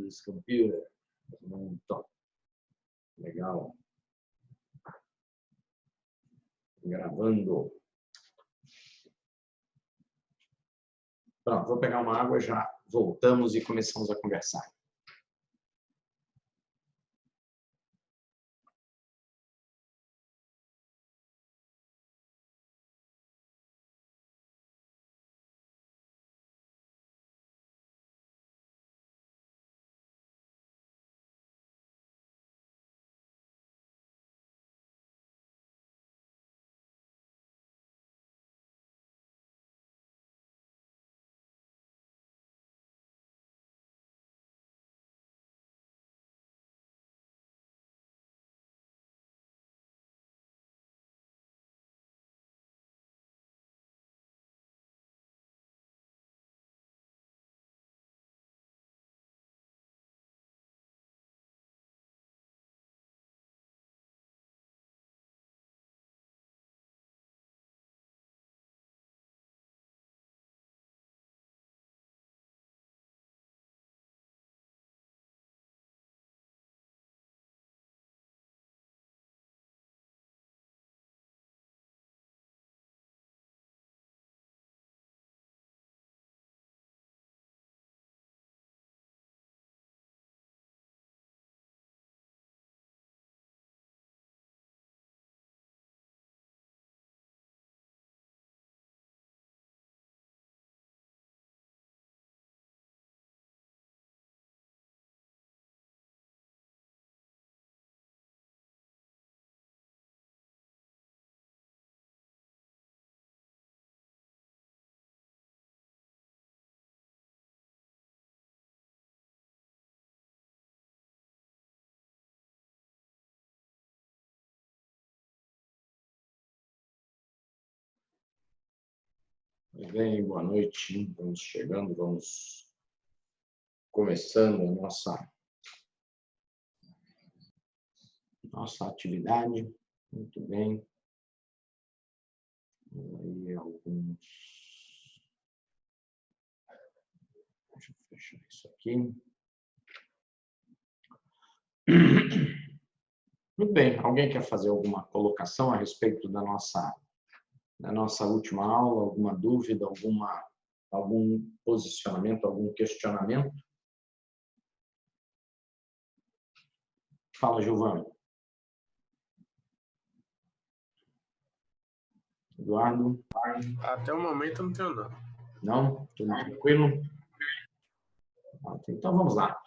this computer. Então, legal. Gravando. Pronto, vou pegar uma água, já voltamos e começamos a conversar. Bem, boa noite. Vamos chegando, vamos começando a nossa atividade. Muito bem. Aí alguns. Deixa eu fechar isso aqui. Muito bem. Alguém quer fazer alguma colocação a respeito da nossa última aula? Alguma dúvida, algum posicionamento, algum questionamento? Fala, Giovana. Eduardo? Até o momento eu não tenho não. Não? Tudo tranquilo? Então vamos lá.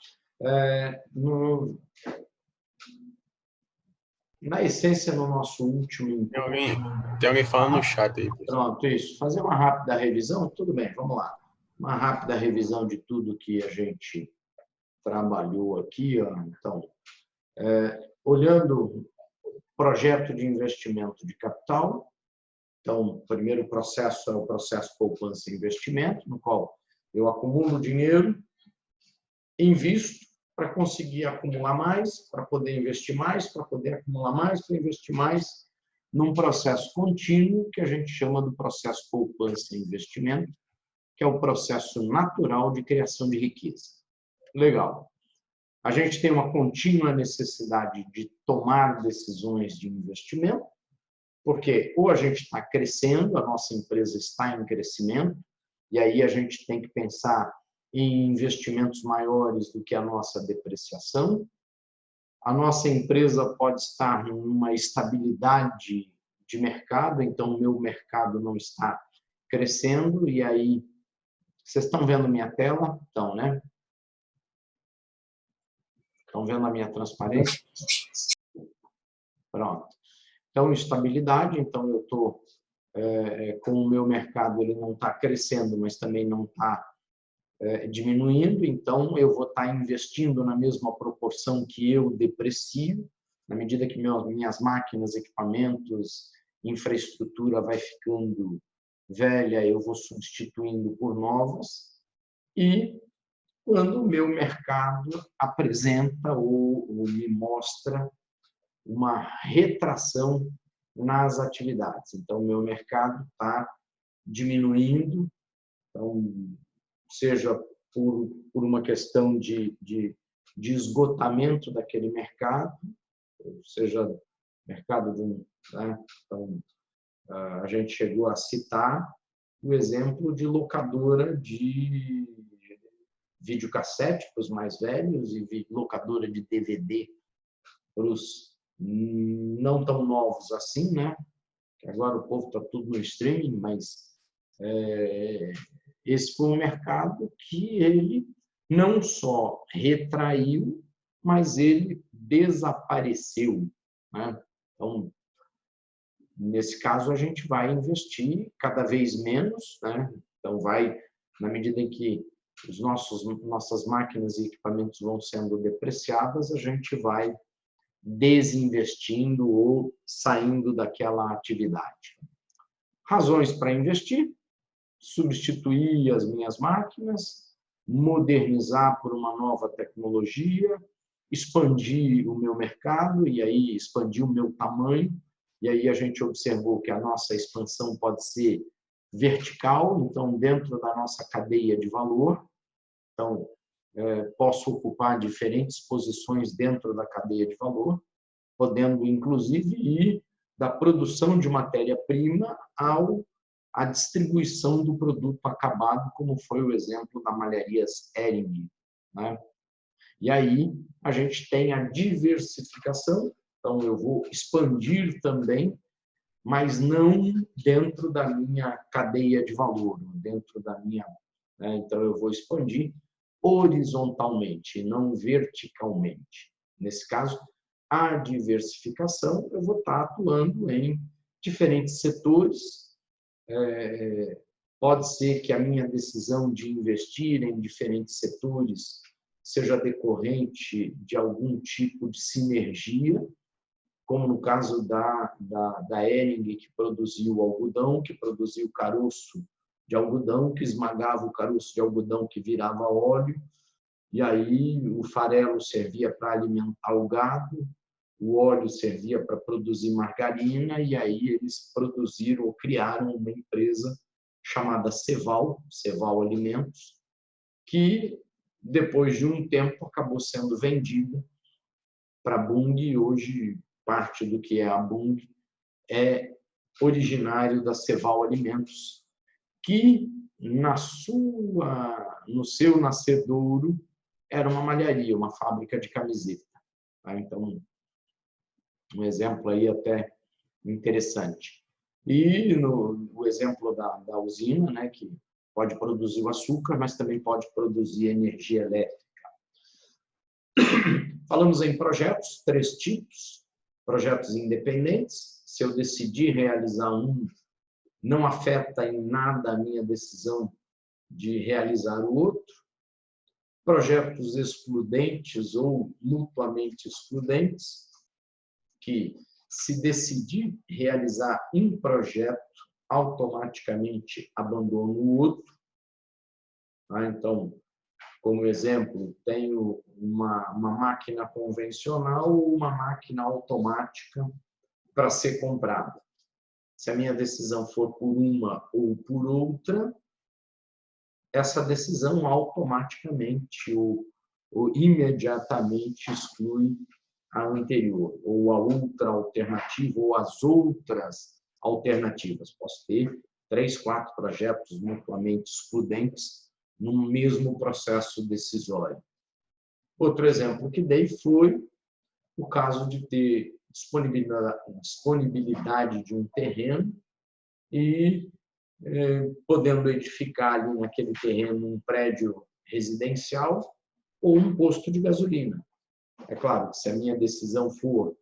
Na essência, no nosso último... Tem alguém falando no chat aí. Pronto, isso. Fazer uma rápida revisão, tudo bem, vamos lá. Uma rápida revisão de tudo que a gente trabalhou aqui. Ó. Então, olhando o projeto de investimento de capital. Então, o primeiro processo é o processo poupança e investimento, no qual eu acumulo dinheiro, invisto para conseguir acumular mais, para poder investir mais, para poder acumular mais, para investir mais, num processo contínuo que a gente chama do processo poupança e investimento, que é o processo natural de criação de riqueza. Legal. A gente tem uma contínua necessidade de tomar decisões de investimento, porque ou a gente está crescendo, a nossa empresa está em crescimento, e aí a gente tem que pensar em investimentos maiores do que a nossa depreciação. A nossa empresa pode estar numa estabilidade de mercado, então o meu mercado não está crescendo, e aí... Vocês estão vendo minha tela? Então, né? Estão vendo a minha transparência? Pronto. Então, estabilidade. Então, eu estou com o meu mercado, ele não está crescendo, mas também não está diminuindo. Então, eu vou estar investindo na mesma proporção que eu deprecio, na medida que minhas máquinas, equipamentos, infraestrutura vai ficando velha, eu vou substituindo por novas. E quando o meu mercado apresenta ou me mostra uma retração nas atividades. Então, o meu mercado está diminuindo, então, seja por uma questão de de esgotamento daquele mercado, ou seja, mercado de um... Né? Então, a gente chegou a citar o exemplo de locadora de videocassete para os mais velhos e locadora de DVD para os não tão novos assim, né? Agora o povo está tudo no streaming, mas esse foi um mercado que ele não só retraiu, mas ele desapareceu, né? Então, nesse caso, a gente vai investir cada vez menos, né? Então, na medida em que nossas máquinas e equipamentos vão sendo depreciadas, a gente vai desinvestindo ou saindo daquela atividade. Razões para investir: substituir as minhas máquinas, modernizar por uma nova tecnologia, expandir o meu mercado e aí expandir o meu tamanho. E aí a gente observou que a nossa expansão pode ser vertical, então dentro da nossa cadeia de valor. Então, posso ocupar diferentes posições dentro da cadeia de valor, podendo inclusive ir da produção de matéria-prima à distribuição do produto acabado, como foi o exemplo da Malharias Hering, né? E aí a gente tem a diversificação. Então, eu vou expandir também, mas não dentro da minha cadeia de valor, dentro da minha... Né? Então, eu vou expandir horizontalmente, não verticalmente. Nesse caso, a diversificação, eu vou estar atuando em diferentes setores. Pode ser que a minha decisão de investir em diferentes setores seja decorrente de algum tipo de sinergia, como no caso da Hering, que produziu algodão, que produziu caroço de algodão, que esmagava o caroço de algodão que virava óleo, e aí o farelo servia para alimentar o gado, o óleo servia para produzir margarina, e aí eles produziram ou criaram uma empresa chamada Ceval Alimentos, que depois de um tempo acabou sendo vendida para a Bunge, e hoje parte do que é a Bunge é originário da Ceval Alimentos, que no seu nascedouro era uma malharia, uma fábrica de camiseta. Então, um exemplo aí até interessante. E o exemplo da usina, né, que pode produzir o açúcar, mas também pode produzir energia elétrica. Falamos em projetos, 3 tipos. Projetos independentes. Se eu decidir realizar um, não afeta em nada a minha decisão de realizar o outro. Projetos excludentes ou mutuamente excludentes, que se decidir realizar um projeto, automaticamente abandono o outro. Então, como exemplo, tenho uma máquina convencional ou uma máquina automática para ser comprada. Se a minha decisão for por uma ou por outra, essa decisão automaticamente ou imediatamente exclui a anterior, ou a outra alternativa, ou as outras alternativas. Posso ter 3, 4 projetos mutuamente excludentes no mesmo processo decisório. Outro exemplo que dei foi o caso de ter disponibilidade de um terreno e podendo edificar ali naquele terreno um prédio residencial ou um posto de gasolina. É claro que se a minha decisão for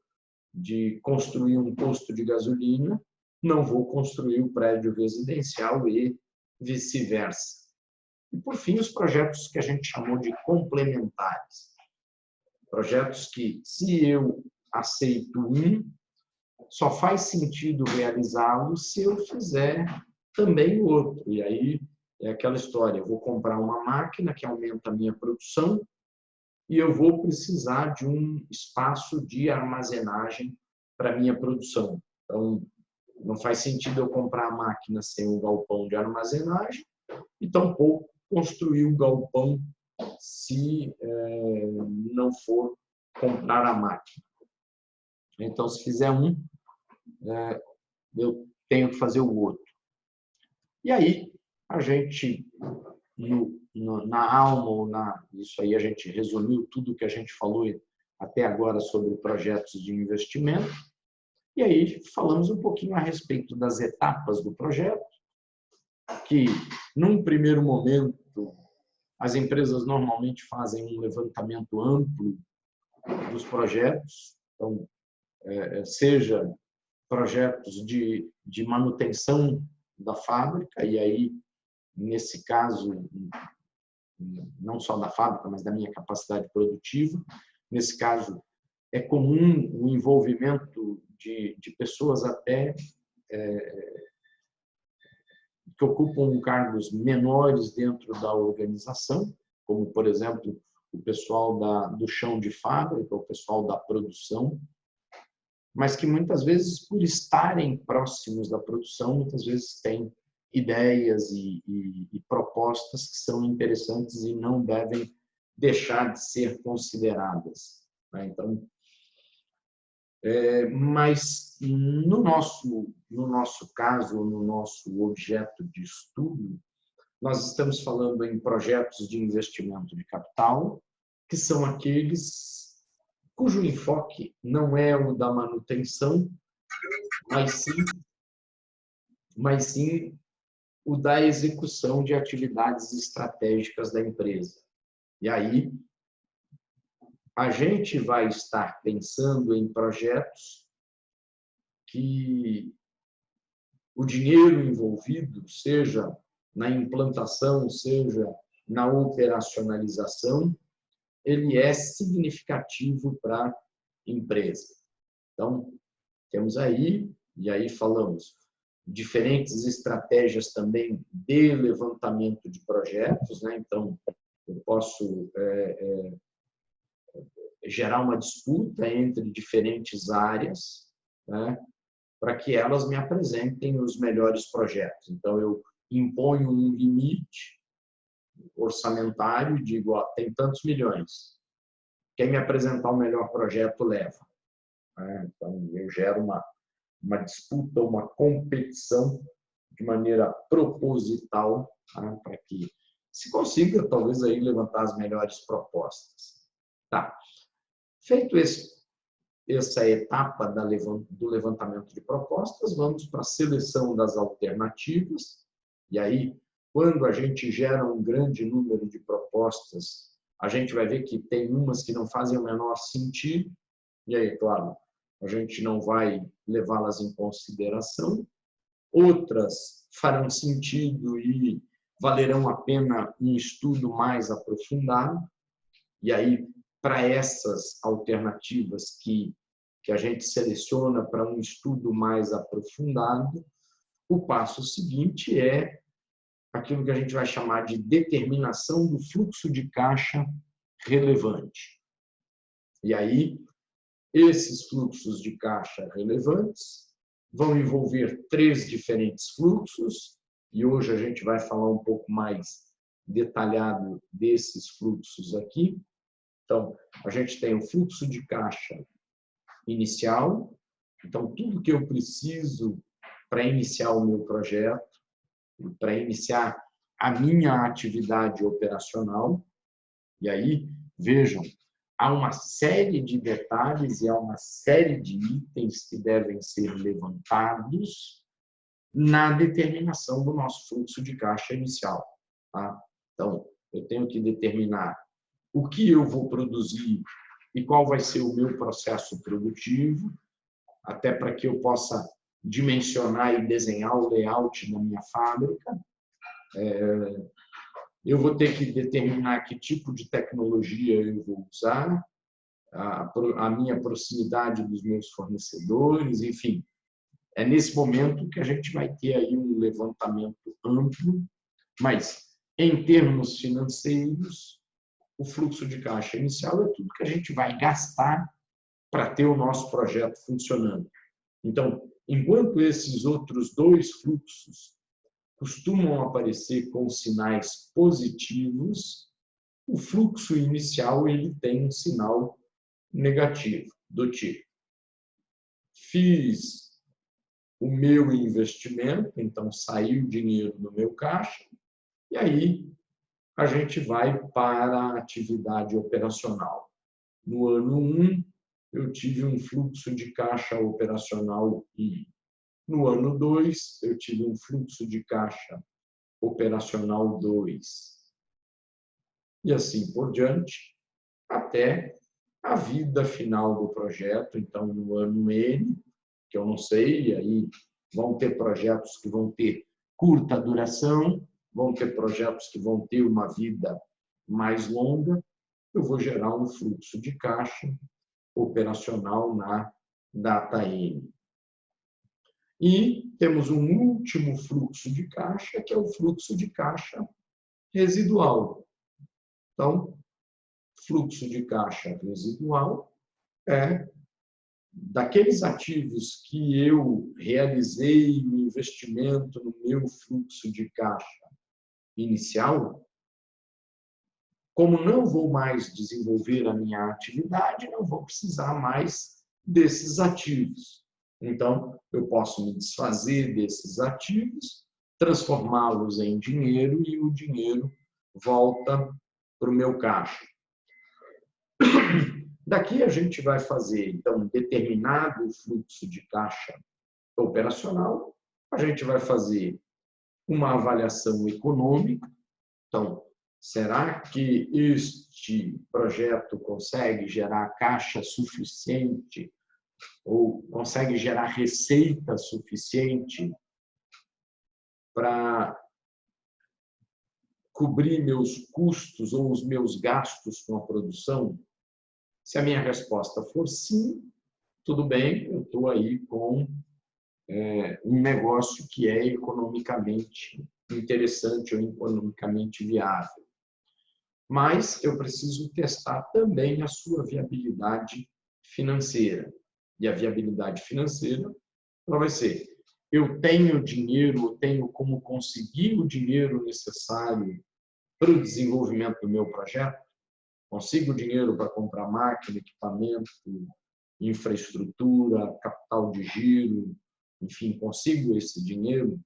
de construir um posto de gasolina, não vou construir o prédio residencial e vice-versa. E, por fim, os projetos que a gente chamou de complementares. Projetos que, se eu aceito um, só faz sentido realizá-lo se eu fizer também o outro. E aí é aquela história, eu vou comprar uma máquina que aumenta a minha produção e eu vou precisar de um espaço de armazenagem para a minha produção. Então, não faz sentido eu comprar a máquina sem um galpão de armazenagem e tampouco construir um galpão se não for comprar a máquina. Então, se fizer um, eu tenho que fazer o outro. E aí, a gente, na alma, ou isso aí a gente resumiu tudo que a gente falou até agora sobre projetos de investimento. E aí, falamos um pouquinho a respeito das etapas do projeto, que, num primeiro momento, as empresas normalmente fazem um levantamento amplo dos projetos, então, seja projetos de manutenção da fábrica, e aí, nesse caso, não só da fábrica, mas da minha capacidade produtiva. Nesse caso, é comum o envolvimento de pessoas até que ocupam cargos menores dentro da organização, como, por exemplo, o pessoal do chão de fábrica, o pessoal da produção, mas que muitas vezes, por estarem próximos da produção, muitas vezes têm ideias e propostas que são interessantes e não devem deixar de ser consideradas. Então, mas no nosso caso, no nosso objeto de estudo, nós estamos falando em projetos de investimento de capital, que são aqueles cujo enfoque não é o da manutenção, mas sim o da execução de atividades estratégicas da empresa. E aí, a gente vai estar pensando em projetos que o dinheiro envolvido, seja na implantação, seja na operacionalização, ele é significativo para a empresa. Então, temos aí, e aí falamos, diferentes estratégias também de levantamento de projetos, né? Então, eu posso gerar uma disputa entre diferentes áreas, né? Para que elas me apresentem os melhores projetos. Então, eu imponho um limite orçamentário e digo, ó, tem tantos milhões. Quem me apresentar o melhor projeto leva. Então, eu gero uma disputa, uma competição de maneira proposital, para que se consiga, talvez, aí levantar as melhores propostas. Tá. Feito essa etapa do levantamento de propostas, vamos para a seleção das alternativas. E aí, quando a gente gera um grande número de propostas, a gente vai ver que tem umas que não fazem o menor sentido, e aí, claro, a gente não vai levá-las em consideração. Outras farão sentido e valerão a pena um estudo mais aprofundado. E aí, para essas alternativas que a gente seleciona para um estudo mais aprofundado, o passo seguinte é aquilo que a gente vai chamar de determinação do fluxo de caixa relevante. E aí, esses fluxos de caixa relevantes vão envolver 3 diferentes fluxos, e hoje a gente vai falar um pouco mais detalhado desses fluxos aqui. Então, a gente tem o fluxo de caixa inicial, então tudo que eu preciso para iniciar o meu projeto, para iniciar a minha atividade operacional. E aí, vejam, há uma série de detalhes e há uma série de itens que devem ser levantados na determinação do nosso fluxo de caixa inicial. Tá? Então, eu tenho que determinar o que eu vou produzir e qual vai ser o meu processo produtivo, até para que eu possa dimensionar e desenhar o layout da minha fábrica. Eu vou ter que determinar que tipo de tecnologia eu vou usar, a minha proximidade dos meus fornecedores, enfim. É nesse momento que a gente vai ter aí um levantamento amplo, mas, em termos financeiros, o fluxo de caixa inicial é tudo que a gente vai gastar para ter o nosso projeto funcionando. Então, enquanto esses outros 2 fluxos costumam aparecer com sinais positivos, o fluxo inicial ele tem um sinal negativo, do tipo, fiz o meu investimento, então saiu dinheiro do meu caixa, e aí a gente vai para a atividade operacional. No ano 1, eu tive um fluxo de caixa operacional 1. No ano 2, eu tive um fluxo de caixa operacional 2. E assim por diante, até a vida final do projeto. Então, no ano N, que eu não sei, e aí vão ter projetos que vão ter curta duração, vão ter projetos que vão ter uma vida mais longa, eu vou gerar um fluxo de caixa operacional na data N. E temos um último fluxo de caixa, que é o fluxo de caixa residual. Então, fluxo de caixa residual é daqueles ativos que eu realizei o investimento no meu fluxo de caixa inicial, como não vou mais desenvolver a minha atividade, não vou precisar mais desses ativos. Então, eu posso me desfazer desses ativos, transformá-los em dinheiro e o dinheiro volta para o meu caixa. Daqui a gente vai fazer, então, um determinado fluxo de caixa operacional, a gente vai fazer uma avaliação econômica. Então, será que este projeto consegue gerar caixa suficiente ou consegue gerar receita suficiente para cobrir meus custos ou os meus gastos com a produção? Se a minha resposta for sim, tudo bem, eu estou aí com um negócio que é economicamente interessante ou economicamente viável. Mas eu preciso testar também a sua viabilidade financeira. E a viabilidade financeira ela vai ser: eu tenho dinheiro, eu tenho como conseguir o dinheiro necessário para o desenvolvimento do meu projeto? Consigo dinheiro para comprar máquina, equipamento, infraestrutura, capital de giro, enfim, consigo esse dinheiro?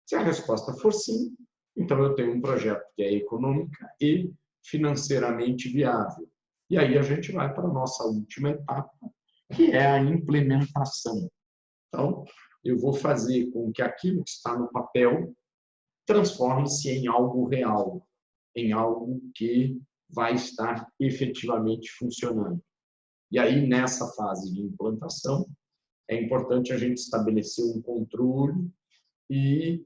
Se a resposta for sim, então eu tenho um projeto que é econômica e financeiramente viável. E aí a gente vai para a nossa última etapa, que é a implementação. Então, eu vou fazer com que aquilo que está no papel transforme-se em algo real, em algo que vai estar efetivamente funcionando. E aí, nessa fase de implantação, é importante a gente estabelecer um controle e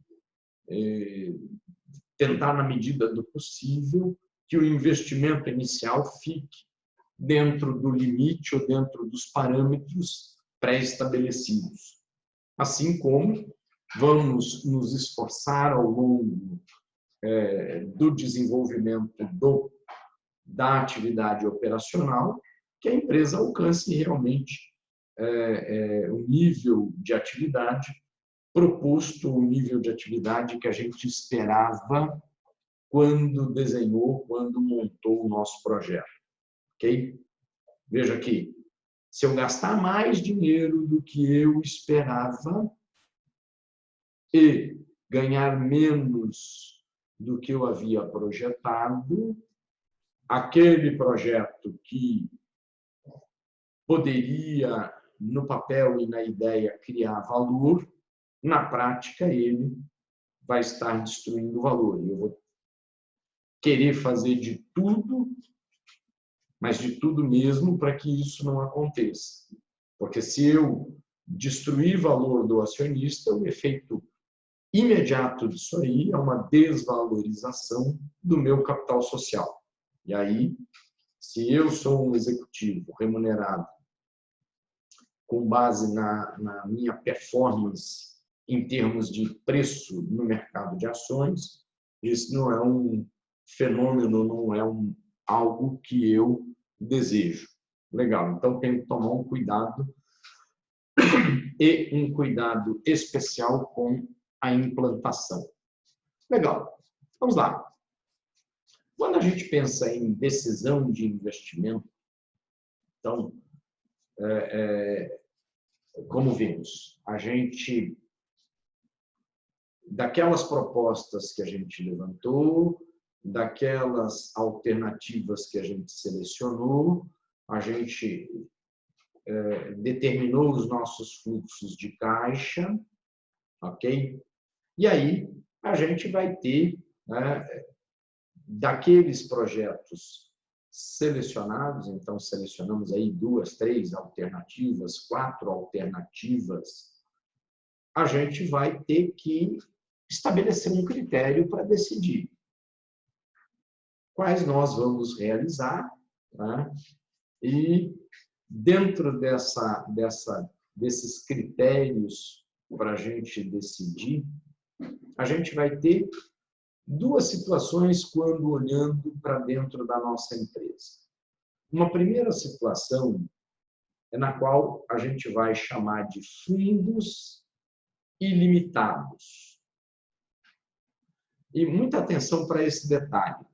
tentar, na medida do possível, que o investimento inicial fique dentro do limite ou dentro dos parâmetros pré-estabelecidos. Assim como vamos nos esforçar ao longo do desenvolvimento da atividade operacional, que a empresa alcance realmente o nível de atividade proposto, o nível de atividade que a gente esperava quando desenhou, quando montou o nosso projeto. Ok? Veja aqui, se eu gastar mais dinheiro do que eu esperava e ganhar menos do que eu havia projetado, aquele projeto que poderia, no papel e na ideia, criar valor, na prática, ele vai estar destruindo o valor. Eu vou querer fazer de tudo, mas de tudo mesmo, para que isso não aconteça. Porque se eu destruir valor do acionista, o efeito imediato disso aí é uma desvalorização do meu capital social. E aí, se eu sou um executivo remunerado com base na minha performance em termos de preço no mercado de ações, isso não é um fenômeno, não é algo que eu desejo. Legal, então tenho que tomar um cuidado e um cuidado especial com a implantação. Legal, vamos lá. Quando a gente pensa em decisão de investimento, então, como vimos, a gente, daquelas propostas que a gente levantou, daquelas alternativas que a gente selecionou, a gente determinou os nossos fluxos de caixa, ok? E aí a gente vai ter, né, daqueles projetos selecionados, então selecionamos aí 2, 3 alternativas, 4 alternativas, a gente vai ter que estabelecer um critério para decidir quais nós vamos realizar, né? E dentro desses critérios para a gente decidir, a gente vai ter 2 situações quando olhando para dentro da nossa empresa. Uma primeira situação é na qual a gente vai chamar de fundos ilimitados. E muita atenção para esse detalhe.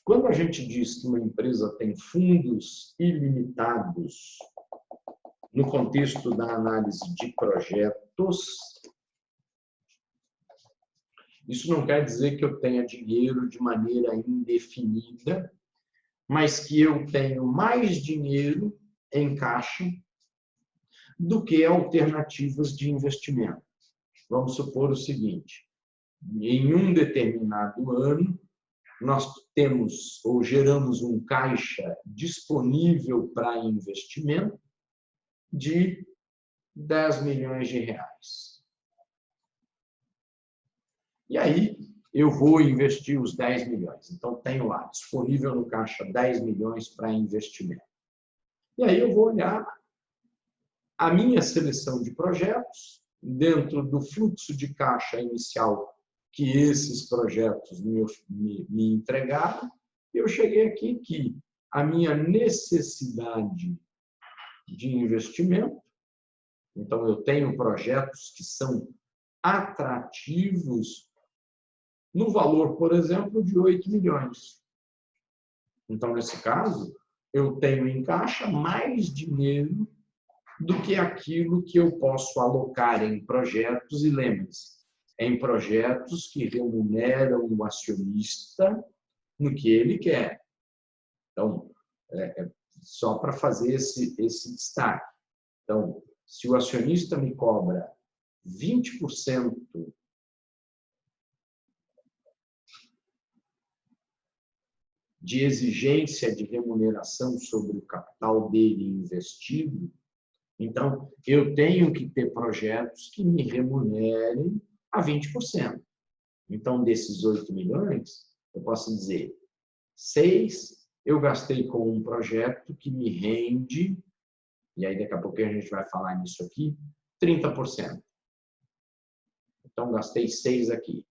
Quando a gente diz que uma empresa tem fundos ilimitados, no contexto da análise de projetos, isso não quer dizer que eu tenha dinheiro de maneira indefinida, mas que eu tenho mais dinheiro em caixa do que alternativas de investimento. Vamos supor o seguinte: em um determinado ano, nós temos ou geramos um caixa disponível para investimento de 10 milhões de reais. E aí, eu vou investir os 10 milhões. Então, tenho lá, disponível no caixa 10 milhões para investimento. E aí, eu vou olhar a minha seleção de projetos dentro do fluxo de caixa inicial que esses projetos me entregaram. Eu cheguei aqui que a minha necessidade de investimento, então, eu tenho projetos que são atrativos no valor, por exemplo, de 8 milhões. Então, nesse caso, eu tenho em caixa mais dinheiro do que aquilo que eu posso alocar em projetos, e lembre-se, em projetos que remuneram o acionista no que ele quer. Então, só para fazer esse destaque. Então, se o acionista me cobra 20% de exigência de remuneração sobre o capital dele investido, então, eu tenho que ter projetos que me remunerem a 20%. Então, desses 8 milhões, eu posso dizer, 6 eu gastei com um projeto que me rende, e aí daqui a pouquinho a gente vai falar nisso aqui, 30%. Então, gastei 6 aqui.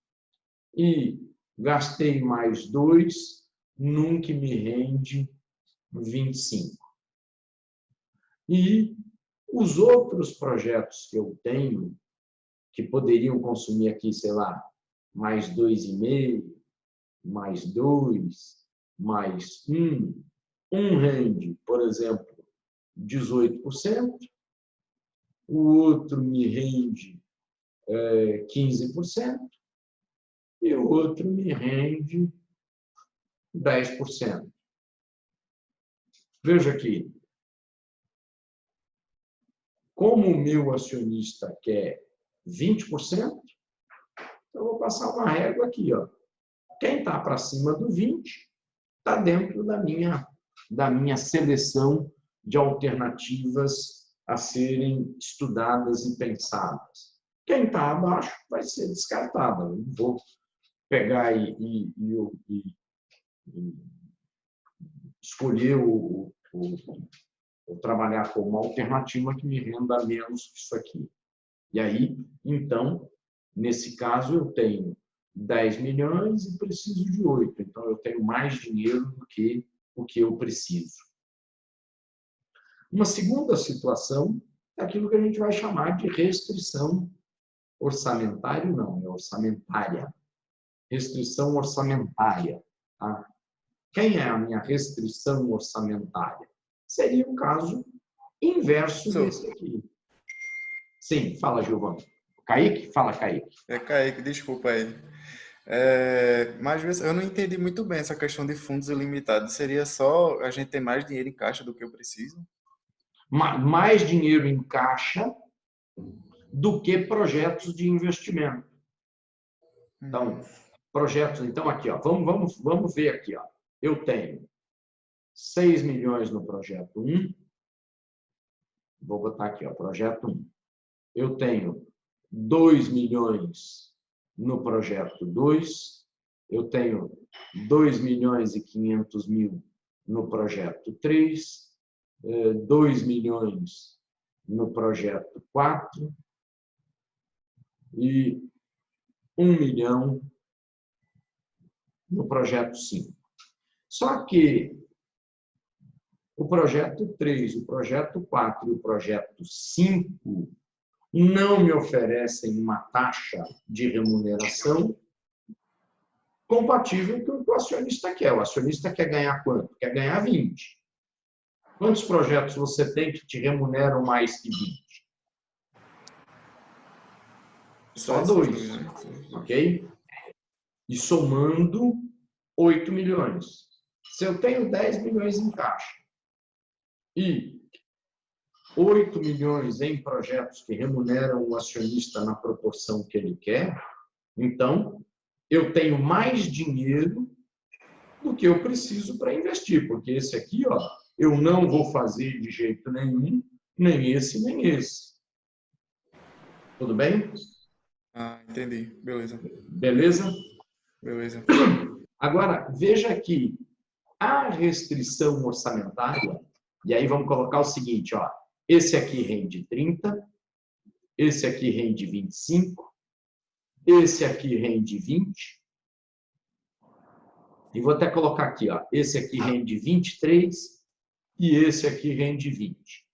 E gastei mais 2 num que me rende 25. E os outros projetos que eu tenho, que poderiam consumir aqui, sei lá, mais 2,5, mais 2, mais 1, um rende, por exemplo, 18%, o outro me rende 15%, e o outro me rende 10%. Veja aqui, como o meu acionista quer 20%, eu vou passar uma régua aqui, ó. Quem está para cima do 20 está dentro da minha seleção de alternativas a serem estudadas e pensadas. Quem está abaixo vai ser descartado. Eu não vou pegar e escolher ou trabalhar com uma alternativa que me renda menos que isso aqui. E aí, então, nesse caso, eu tenho 10 milhões e preciso de 8. Então, eu tenho mais dinheiro do que o que eu preciso. Uma segunda situação é aquilo que a gente vai chamar de restrição orçamentária, não, é orçamentária. Restrição orçamentária. Tá? Quem é a minha restrição orçamentária? Seria um caso inverso desse aqui. Sim, fala, Giovanni. Kaique? Fala, Kaique. Kaique, desculpa aí. Mas eu não entendi muito bem essa questão de fundos ilimitados. Seria só a gente ter mais dinheiro em caixa do que eu preciso? Mais dinheiro em caixa do que projetos de investimento. Então, projetos. Então, aqui, ó, vamos ver aqui. Ó. Eu tenho 6 milhões no projeto 1. Vou botar aqui, ó, projeto 1. Eu tenho 2 milhões no projeto 2. Eu tenho 2 milhões e 500 mil no projeto 3. 2 milhões no projeto 4. E 1 milhão no projeto 5. Só que o projeto 3, o projeto 4 e o projeto 5 não me oferecem uma taxa de remuneração compatível com o que o acionista quer. O acionista quer ganhar quanto? Quer ganhar 20. Quantos projetos você tem que te remuneram mais que 20? Só 2, ok? E somando 8 milhões. Se eu tenho 10 milhões em caixa e 8 milhões em projetos que remuneram o acionista na proporção que ele quer, então eu tenho mais dinheiro do que eu preciso para investir, porque esse aqui, ó, eu não vou fazer de jeito nenhum, nem esse, nem esse. Tudo bem? Entendi. Beleza. Beleza? Beleza. Agora, veja aqui, a restrição orçamentária, e aí vamos colocar o seguinte, ó, esse aqui rende 30, esse aqui rende 25, esse aqui rende 20, e vou até colocar aqui, ó, esse aqui rende 23 e esse aqui rende 20.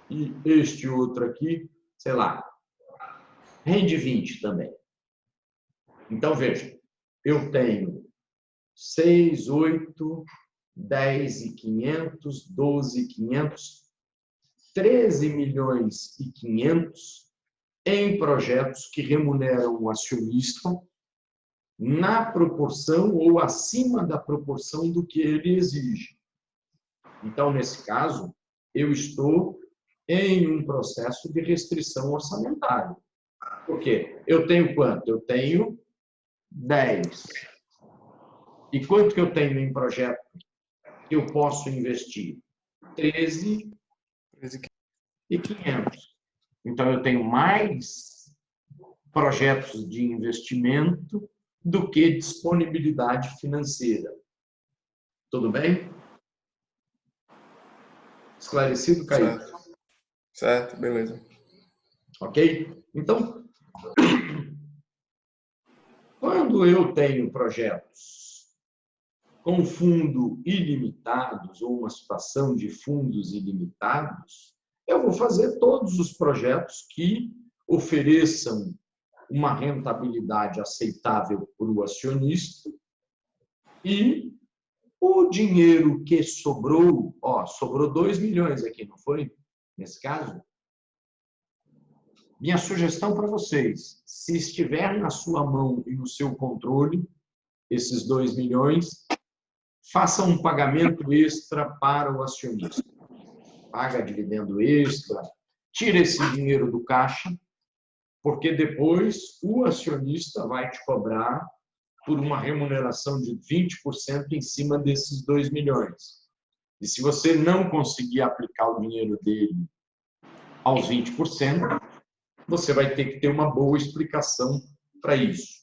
E este outro aqui, sei lá, rende 20 também. Então, veja, eu tenho 6, 8, 10 e 500, 12 e 500, 13 milhões e 500 em projetos que remuneram o acionista na proporção ou acima da proporção do que ele exige. Então, nesse caso, eu estou em um processo de restrição orçamentária. Por quê? Eu tenho quanto? Eu tenho 10. E quanto que eu tenho em projeto que eu posso investir? 13 e 500. Então, eu tenho mais projetos de investimento do que disponibilidade financeira. Tudo bem? Esclarecido, Caio? Certo, beleza. Ok? Então, quando eu tenho projetos com fundo ilimitados ou uma situação de fundos ilimitados, eu vou fazer todos os projetos que ofereçam uma rentabilidade aceitável para o acionista e o dinheiro que sobrou, ó, sobrou 2 milhões aqui, não foi? Nesse caso. Minha sugestão para vocês, se estiver na sua mão e no seu controle, esses 2 milhões, faça um pagamento extra para o acionista. Paga dividendo extra, tira esse dinheiro do caixa, porque depois o acionista vai te cobrar por uma remuneração de 20% em cima desses 2 milhões. E se você não conseguir aplicar o dinheiro dele aos 20%, você vai ter que ter uma boa explicação para isso.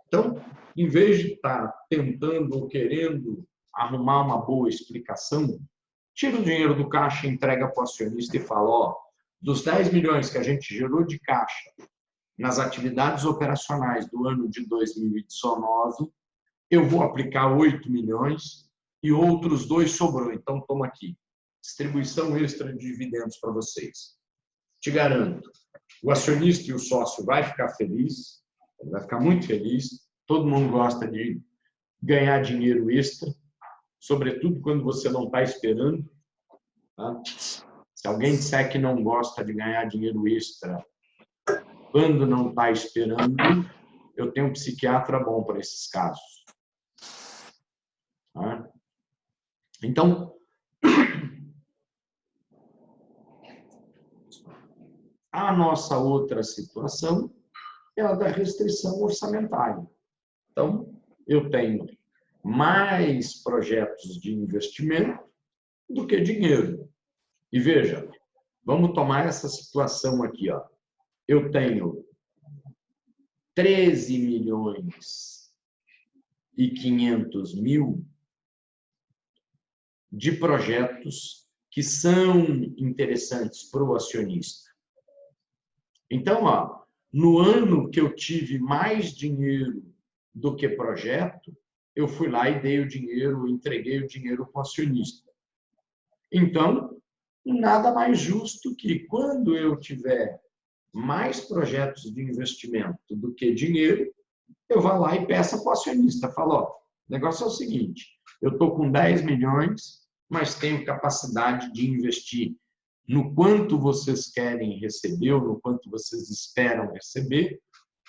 Então, em vez de estar tentando ou querendo arrumar uma boa explicação, tira o dinheiro do caixa, entrega para o acionista e fala, ó, dos 10 milhões que a gente gerou de caixa nas atividades operacionais do ano de 2019, eu vou aplicar 8 milhões e outros 2 sobrou. Então, toma aqui, distribuição extra de dividendos para vocês. Te garanto, o acionista e o sócio vai ficar feliz, ele vai ficar muito feliz, todo mundo gosta de ganhar dinheiro extra, sobretudo quando você não está esperando. Tá? Se alguém disser que não gosta de ganhar dinheiro extra quando não está esperando, eu tenho um psiquiatra bom para esses casos. Tá? Então, a nossa outra situação é a da restrição orçamentária. Então, eu tenho mais projetos de investimento do que dinheiro. E veja, vamos tomar essa situação aqui, ó. Eu tenho 13 milhões e 500 mil de projetos que são interessantes para o acionista. Então, ó, no ano que eu tive mais dinheiro do que projeto, eu fui lá e dei o dinheiro, entreguei o dinheiro para o acionista. Então, nada mais justo que quando eu tiver mais projetos de investimento do que dinheiro, eu vá lá e peça para o acionista. Falo, ó, o negócio é o seguinte, eu estou com 10 milhões, mas tenho capacidade de investir no quanto vocês querem receber ou no quanto vocês esperam receber,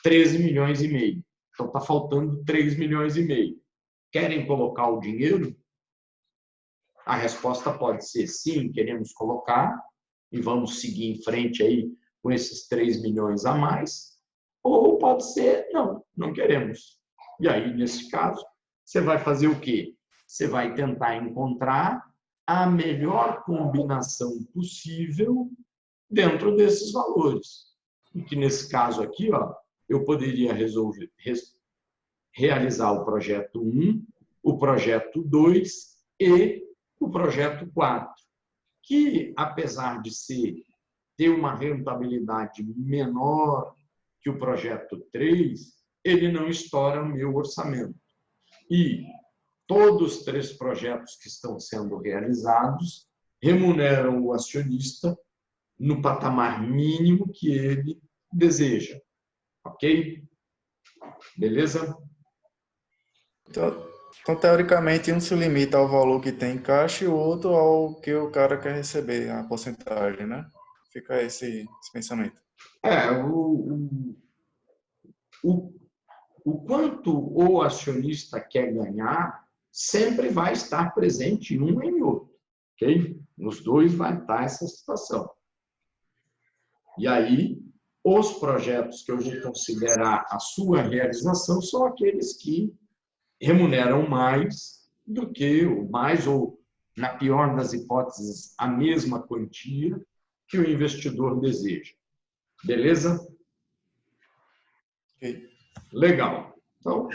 13 milhões e meio. Então, está faltando 3 milhões e meio. Querem colocar o dinheiro? A resposta pode ser sim, queremos colocar e vamos seguir em frente aí com esses 3 milhões a mais, ou pode ser não, não queremos. E aí, nesse caso, você vai fazer o quê? Você vai tentar encontrar a melhor combinação possível dentro desses valores. E que nesse caso aqui, ó, eu poderia realizar o projeto 1, o projeto 2 e o projeto 4, que, apesar de ter uma rentabilidade menor que o projeto 3, ele não estoura o meu orçamento. E todos os 3 projetos que estão sendo realizados remuneram o acionista no patamar mínimo que ele deseja. Ok? Beleza? Então, teoricamente, um se limita ao valor que tem em caixa e o outro ao que o cara quer receber, a porcentagem, né? Fica esse pensamento. O quanto o acionista quer ganhar sempre vai estar presente em um e em outro. Ok? Nos dois vai estar essa situação. E aí, os projetos que eu vou considerar a sua realização são aqueles que remuneram mais do que o mais, ou, na pior das hipóteses, a mesma quantia que o investidor deseja. Beleza? Okay. Legal. Então,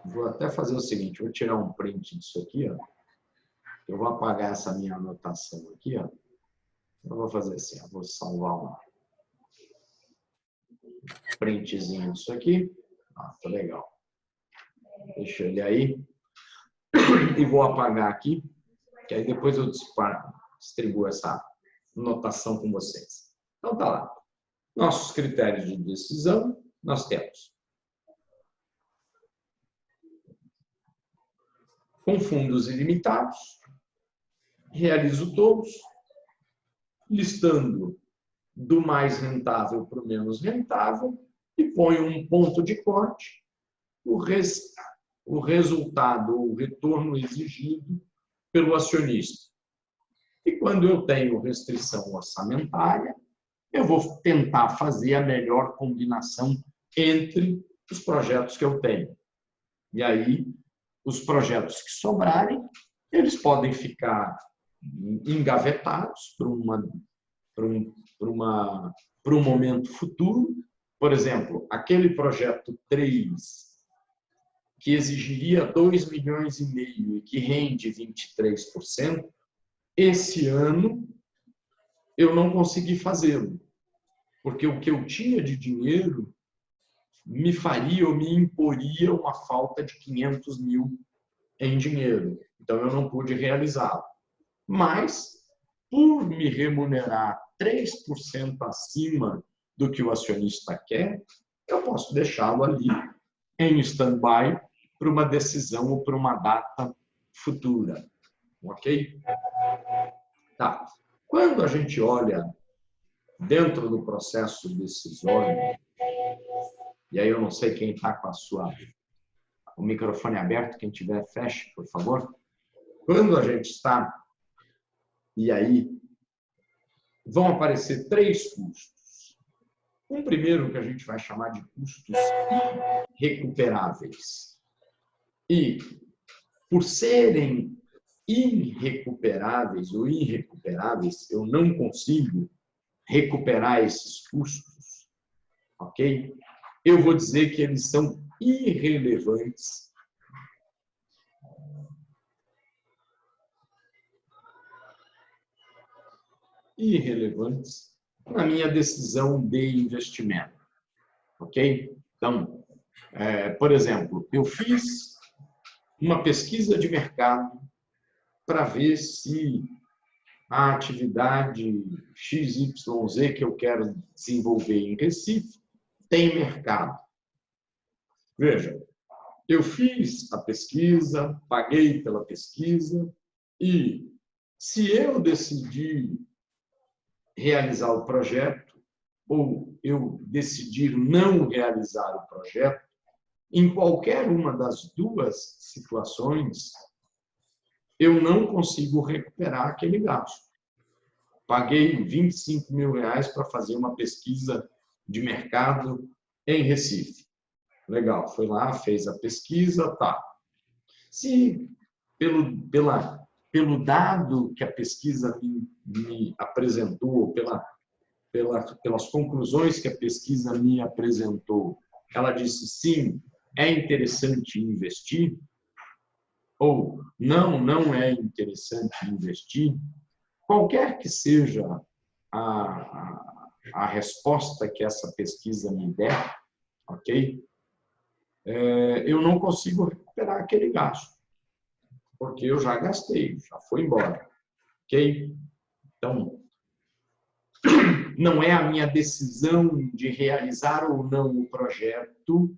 vou até fazer o seguinte, vou tirar um print disso aqui, ó. Eu vou apagar essa minha anotação aqui, ó. Eu vou fazer assim, eu vou salvar um printzinho disso aqui. Ah, tá legal. Deixa ele aí. E vou apagar aqui, que aí depois eu distribuo essa anotação com vocês. Então tá lá. Nossos critérios de decisão, nós temos. Com fundos ilimitados, realizo todos, listando do mais rentável para o menos rentável e ponho um ponto de corte, o resultado, o retorno exigido pelo acionista. E quando eu tenho restrição orçamentária, eu vou tentar fazer a melhor combinação entre os projetos que eu tenho. E aí, os projetos que sobrarem, eles podem ficar engavetados para um momento futuro. Por exemplo, aquele projeto 3, que exigiria 2,5 milhões e que rende 23%, esse ano eu não consegui fazê-lo, porque o que eu tinha de dinheiro me faria ou me imporia uma falta de 500 mil em dinheiro. Então, eu não pude realizá-lo. Mas, por me remunerar 3% acima do que o acionista quer, eu posso deixá-lo ali em stand-by para uma decisão ou para uma data futura. Ok? Tá. Quando a gente olha dentro do processo decisório, e aí eu não sei quem está com o microfone aberto, quem tiver, feche, por favor. Quando a gente está, e aí vão aparecer 3 custos. Um primeiro que a gente vai chamar de custos irrecuperáveis. E, por serem irrecuperáveis ou irrecuperáveis, eu não consigo recuperar esses custos, ok? Eu vou dizer que eles são irrelevantes na minha decisão de investimento, ok? Então, por exemplo, eu fiz uma pesquisa de mercado para ver se a atividade XYZ que eu quero desenvolver em Recife tem mercado. Veja, eu fiz a pesquisa, paguei pela pesquisa e, se eu decidir realizar o projeto ou eu decidir não realizar o projeto, em qualquer uma das 2 situações, eu não consigo recuperar aquele gasto. Paguei R$ 25.000 para fazer uma pesquisa de mercado em Recife. Legal, foi lá, fez a pesquisa, tá. Se pelo dado que a pesquisa me apresentou, pelas conclusões que a pesquisa me apresentou, ela disse sim, é interessante investir, ou não é interessante investir, qualquer que seja a resposta que essa pesquisa me der, ok? Eu não consigo recuperar aquele gasto, porque eu já gastei, já foi embora, ok? Então, não é a minha decisão de realizar ou não o projeto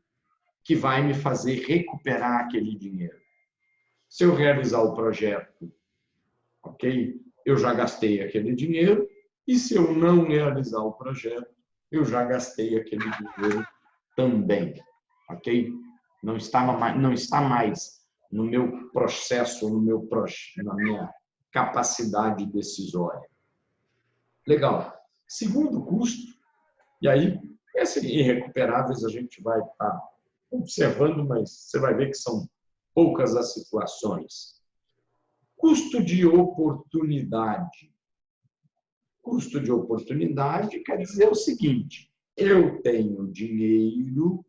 que vai me fazer recuperar aquele dinheiro. Se eu realizar o projeto, ok? Eu já gastei aquele dinheiro, e se eu não realizar o projeto, eu já gastei aquele dinheiro também, ok? Não está mais no meu processo, na minha capacidade decisória. Legal. Segundo custo, e aí, esses irrecuperáveis a gente vai estar observando, mas você vai ver que são poucas as situações. Custo de oportunidade. Custo de oportunidade quer dizer o seguinte: eu tenho dinheiro,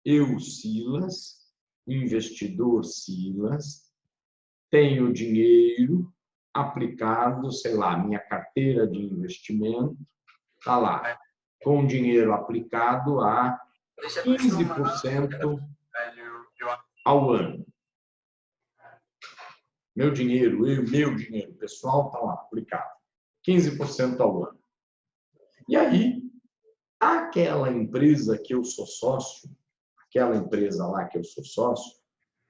eu, Silas, investidor Silas, tenho dinheiro aplicado, sei lá, minha carteira de investimento está lá, com dinheiro aplicado a 15% ao ano. Meu dinheiro pessoal está lá aplicado, 15% ao ano. E aí, aquela empresa que eu sou sócio,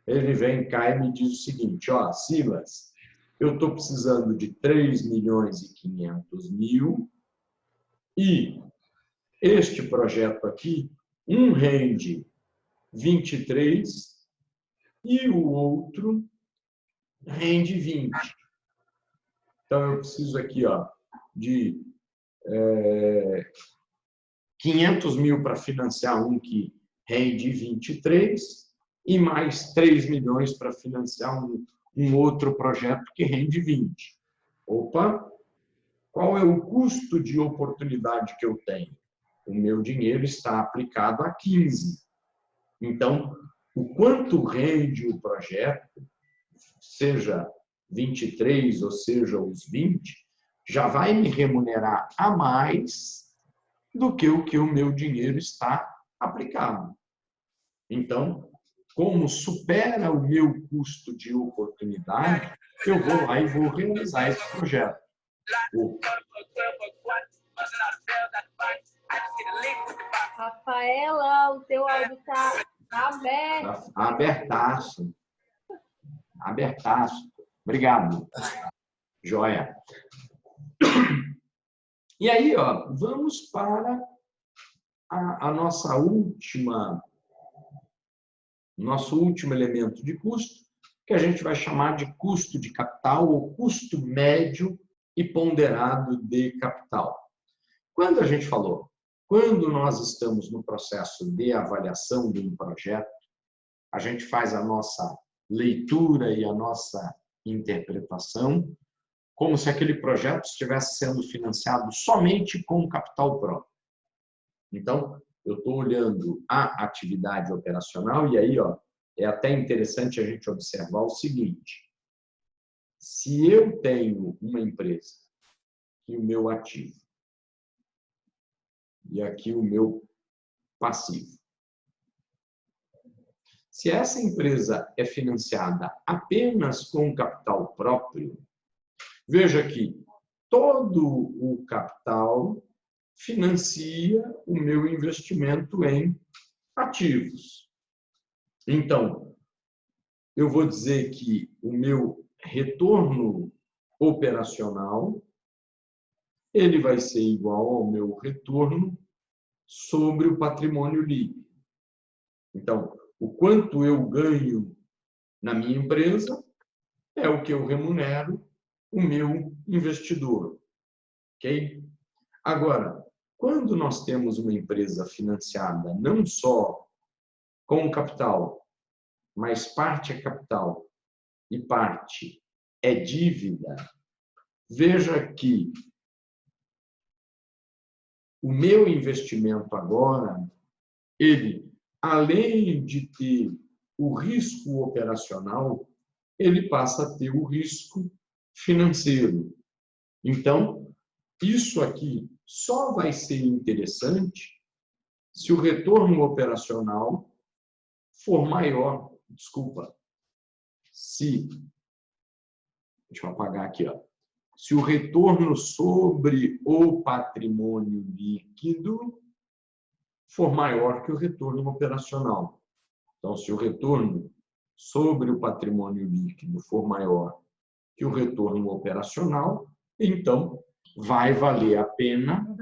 ele vem cá e me diz o seguinte: ó, Silas, eu estou precisando de 3.500.000 e este projeto aqui, um rende 23 e o outro rende 20. Então, eu preciso aqui, ó, de 500.000 para financiar um que rende 23 e mais 3 milhões para financiar um outro projeto que rende 20. Opa! Qual é o custo de oportunidade que eu tenho? O meu dinheiro está aplicado a 15. Então, o quanto rende o projeto, seja 23 ou seja os 20, já vai me remunerar a mais do que o meu dinheiro está aplicado. Então, como supera o meu custo de oportunidade, eu vou lá e vou realizar esse projeto. Rafaela, o teu áudio está Abertaço. Abertaço. Obrigado. Joia. E aí, ó, vamos para a nosso último elemento de custo, que a gente vai chamar de custo de capital ou custo médio e ponderado de capital. Quando a gente falou, quando nós estamos no processo de avaliação de um projeto, a gente faz a nossa leitura e a nossa interpretação como se aquele projeto estivesse sendo financiado somente com capital próprio. Então, eu estou olhando a atividade operacional e aí, ó, é até interessante a gente observar o seguinte: se eu tenho uma empresa e o meu ativo e aqui o meu passivo, se essa empresa é financiada apenas com capital próprio, veja que todo o capital financia o meu investimento em ativos. Então, eu vou dizer que o meu retorno operacional ele vai ser igual ao meu retorno sobre o patrimônio líquido. Então, o quanto eu ganho na minha empresa é o que eu remunero o meu investidor. Ok? Agora, quando nós temos uma empresa financiada não só com capital, mas parte é capital e parte é dívida, veja que o meu investimento agora, ele, além de ter o risco operacional, ele passa a ter o risco financeiro. Então, isso aqui só vai ser interessante se o retorno operacional for maior. Desculpa. Deixa eu apagar aqui, ó. Se o retorno sobre o patrimônio líquido for maior que o retorno operacional. Então, se o retorno sobre o patrimônio líquido for maior que o retorno operacional, então vai valer a pena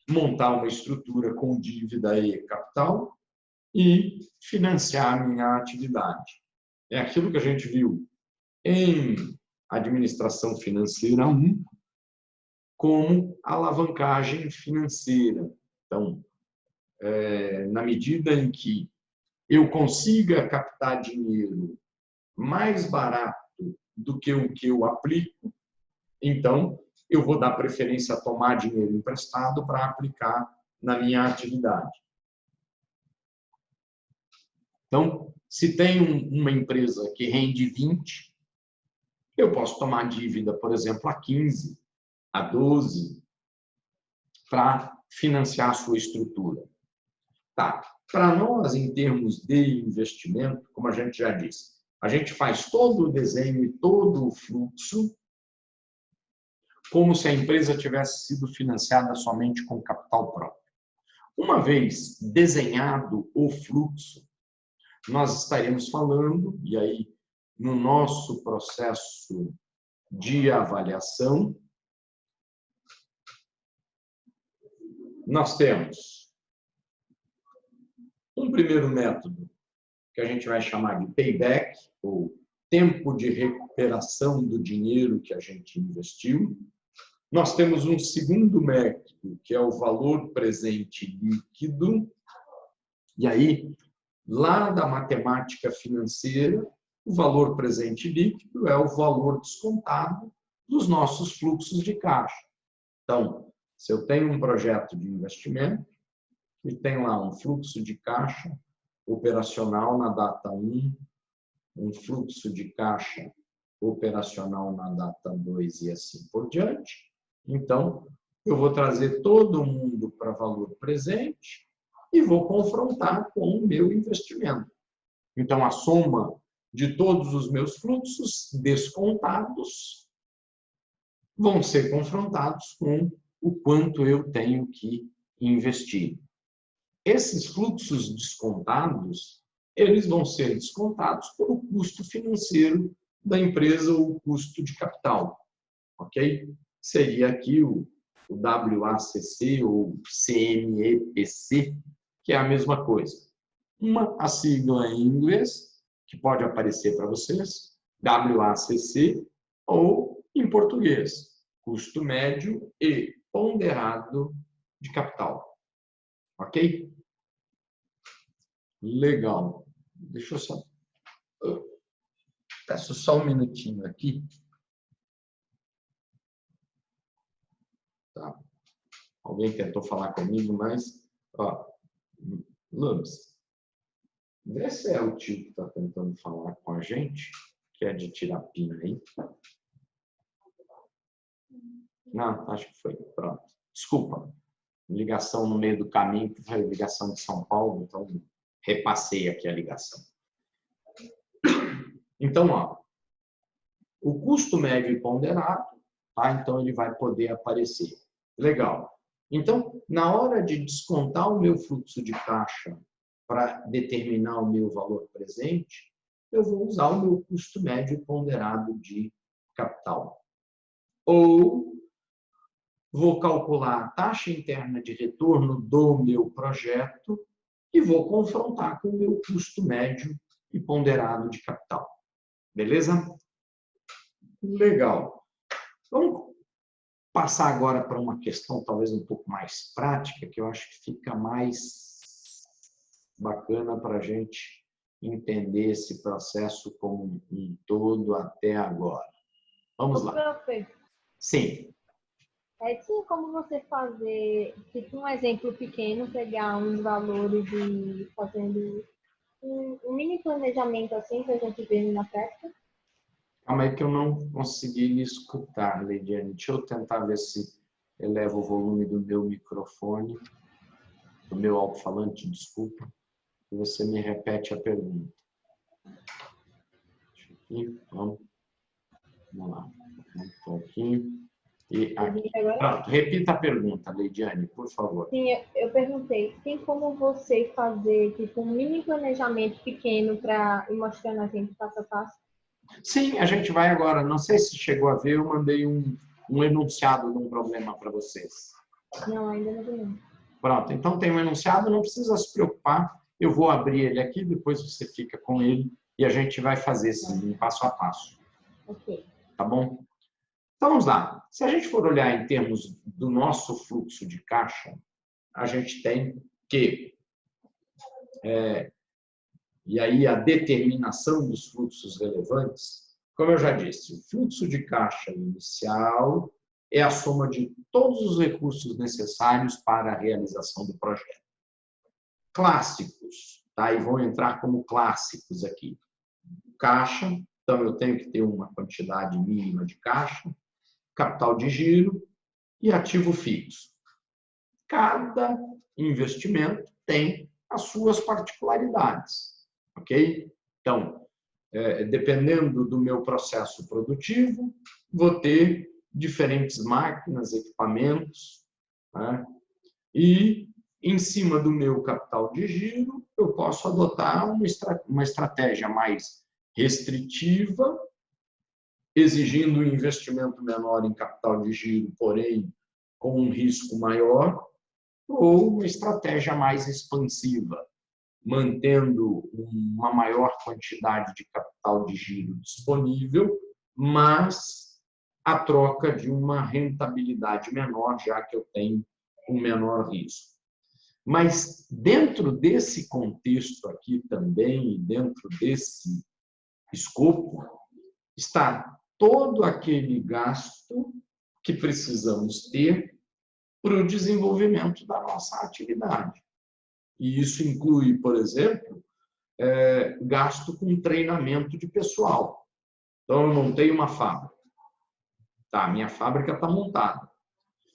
montar uma estrutura com dívida e capital e financiar a minha atividade. É aquilo que a gente viu em administração financeira 1, como alavancagem financeira. Então, na medida em que eu consiga captar dinheiro mais barato do que o que eu aplico, então eu vou dar preferência a tomar dinheiro emprestado para aplicar na minha atividade. Então, se tem uma empresa que rende 20, eu posso tomar dívida, por exemplo, a 15, a 12, para financiar a sua estrutura. Tá. Para nós, em termos de investimento, como a gente já disse, a gente faz todo o desenho e todo o fluxo como se a empresa tivesse sido financiada somente com capital próprio. Uma vez desenhado o fluxo, nós estaremos falando, e aí no nosso processo de avaliação, nós temos um primeiro método que a gente vai chamar de payback, ou tempo de recuperação do dinheiro que a gente investiu. Nós temos um segundo método, que é o valor presente líquido. E aí, lá da matemática financeira, o valor presente líquido é o valor descontado dos nossos fluxos de caixa. Então, se eu tenho um projeto de investimento e tem lá um fluxo de caixa operacional na data 1, um fluxo de caixa operacional na data 2 e assim por diante, então eu vou trazer todo mundo para valor presente e vou confrontar com o meu investimento. Então, a soma de todos os meus fluxos descontados vão ser confrontados com o quanto eu tenho que investir. Esses fluxos descontados, eles vão ser descontados pelo custo financeiro da empresa ou o custo de capital. Ok? Seria aqui o WACC ou CMEPC, que é a mesma coisa. A sigla em inglês, que pode aparecer para vocês, WACC, ou em português, custo médio e ponderado de capital. Ok? Legal. Deixa eu só... Peço só um minutinho aqui. Tá. Alguém tentou falar comigo, mas... Ó, Lubs, vê se é o tio que está tentando falar com a gente, que é de Tirapina aí. Não, acho que foi. Pronto. Desculpa. Ligação no meio do caminho, que foi ligação de São Paulo, então repassei aqui a ligação. Então, ó, o custo médio e ponderado, tá? Então ele vai poder aparecer. Legal. Então, na hora de descontar o meu fluxo de caixa para determinar o meu valor presente, eu vou usar o meu custo médio e ponderado de capital. Ou vou calcular a taxa interna de retorno do meu projeto e vou confrontar com o meu custo médio e ponderado de capital. Beleza? Legal. Vamos passar agora para uma questão talvez um pouco mais prática, que eu acho que fica mais bacana para a gente entender esse processo como um todo até agora. Vamos lá. Professor, Sim. tinha como você fazer, tipo um exemplo pequeno, pegar uns valores e fazendo um mini planejamento assim, para a gente ver na prática? Calma aí que eu não consegui me escutar, Leidiane. Deixa eu tentar ver se elevo o volume do meu microfone, do meu alto-falante, desculpa, e você me repete a pergunta. Deixa aqui, vamos lá. Um pouquinho. E aqui. Pronto, repita a pergunta, Leidiane, por favor. Sim, eu perguntei, tem como você fazer tipo um mini planejamento pequeno para ir mostrando a gente passo a passo? Sim, a gente vai agora. Não sei se chegou a ver, eu mandei um enunciado de um problema para vocês. Não, ainda não vi. Pronto, então tem um enunciado, não precisa se preocupar. Eu vou abrir ele aqui, depois você fica com ele e a gente vai fazer sim, passo a passo. Ok. Tá bom? Então vamos lá. Se a gente for olhar em termos do nosso fluxo de caixa, a gente tem que... E aí a determinação dos fluxos relevantes, como eu já disse, o fluxo de caixa inicial é a soma de todos os recursos necessários para a realização do projeto. Clássicos, tá? E vão entrar como clássicos aqui. Caixa, então eu tenho que ter uma quantidade mínima de caixa, capital de giro e ativo fixo. Cada investimento tem as suas particularidades. Ok? Então, dependendo do meu processo produtivo, vou ter diferentes máquinas, equipamentos, né? E, em cima do meu capital de giro, eu posso adotar uma estratégia mais restritiva, exigindo um investimento menor em capital de giro, porém com um risco maior, ou uma estratégia mais expansiva, mantendo uma maior quantidade de capital de giro disponível, mas a troca de uma rentabilidade menor, já que eu tenho um menor risco. Mas dentro desse contexto aqui também, dentro desse escopo, está todo aquele gasto que precisamos ter para o desenvolvimento da nossa atividade. E isso inclui, por exemplo, gasto com treinamento de pessoal. Então, eu montei uma fábrica. Tá, minha fábrica está montada.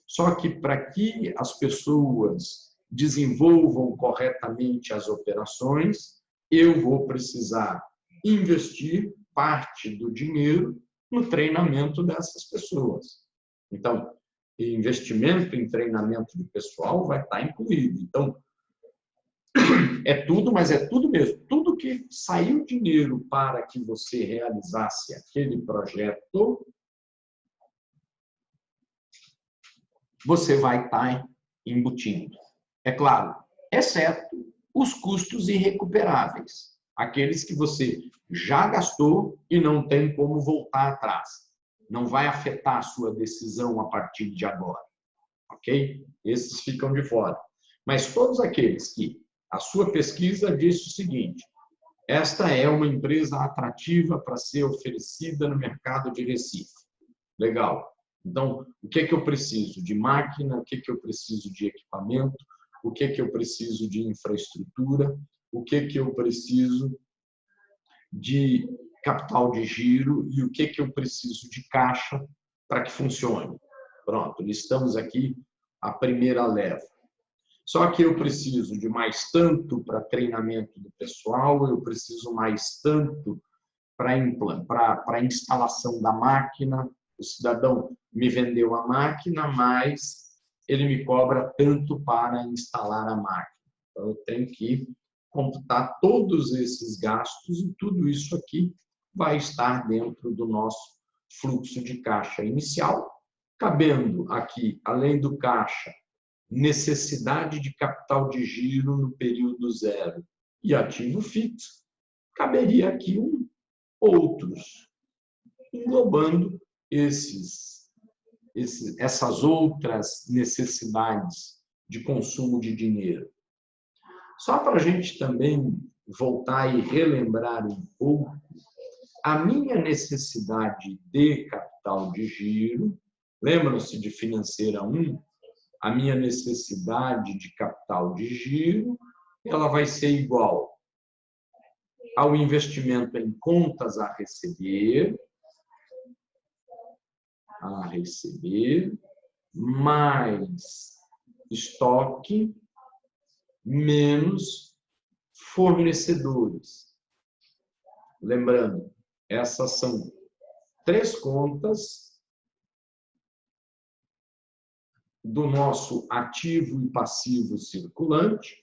Só que para que as pessoas desenvolvam corretamente as operações, eu vou precisar investir parte do dinheiro no treinamento dessas pessoas. Então, investimento em treinamento de pessoal vai estar incluído. Então, É tudo, mas é tudo mesmo. Tudo que saiu dinheiro para que você realizasse aquele projeto, você vai estar embutindo. É claro, exceto os custos irrecuperáveis, aqueles que você já gastou e não tem como voltar atrás. Não vai afetar a sua decisão a partir de agora, ok? Esses ficam de fora. Mas todos aqueles que a sua pesquisa disse o seguinte: esta é uma empresa atrativa para ser oferecida no mercado de Recife. Legal. Então, o que é que eu preciso de máquina? O que é que eu preciso de equipamento? O que é que eu preciso de infraestrutura? O que é que eu preciso de capital de giro? E o que é que eu preciso de caixa para que funcione? Pronto, listamos aqui a primeira leva. Só que eu preciso de mais tanto para treinamento do pessoal, eu preciso mais tanto para a instalação da máquina. O cidadão me vendeu a máquina, mas ele me cobra tanto para instalar a máquina. Então, eu tenho que computar todos esses gastos e tudo isso aqui vai estar dentro do nosso fluxo de caixa inicial, cabendo aqui, além do caixa, necessidade de capital de giro no período zero e ativo fixo, caberia aqui outros, englobando essas outras necessidades de consumo de dinheiro. Só para a gente também voltar e relembrar um pouco, a minha necessidade de capital de giro, lembram-se de financeira 1? A minha necessidade de capital de giro, ela vai ser igual ao investimento em contas a receber, mais estoque, menos fornecedores. Lembrando, essas são 3 contas do nosso ativo e passivo circulante,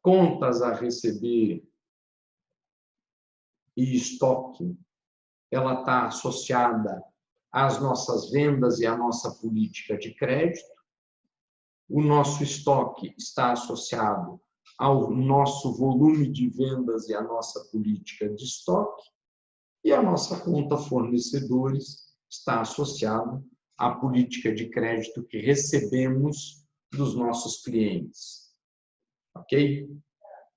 contas a receber e estoque, ela está associada às nossas vendas e à nossa política de crédito. O nosso estoque está associado ao nosso volume de vendas e à nossa política de estoque. E a nossa conta fornecedores está associada à política de crédito que recebemos dos nossos clientes. Ok?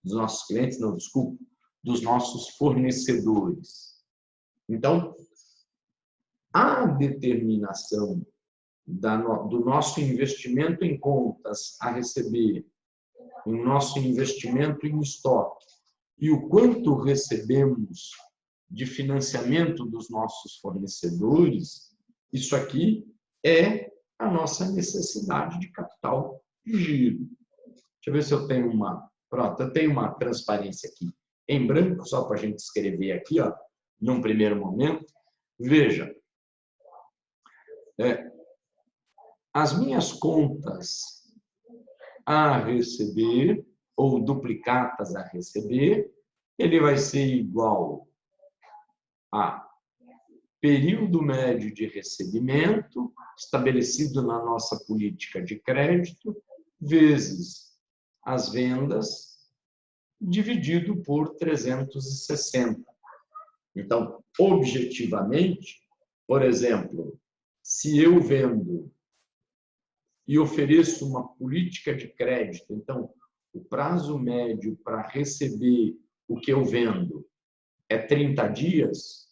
Dos nossos clientes, não, desculpa, dos nossos fornecedores. Então, a determinação do nosso investimento em contas a receber, o nosso investimento em estoque e o quanto recebemos de financiamento dos nossos fornecedores, isso aqui é a nossa necessidade de capital de giro. Deixa eu ver se eu tenho uma... Pronto, eu tenho uma transparência aqui em branco, só para a gente escrever aqui, ó, num primeiro momento. Veja, as minhas contas a receber, ou duplicatas a receber, ele vai ser igual a período médio de recebimento, estabelecido na nossa política de crédito, vezes as vendas, dividido por 360. Então, objetivamente, por exemplo, se eu vendo e ofereço uma política de crédito, então, o prazo médio para receber o que eu vendo é 30 dias,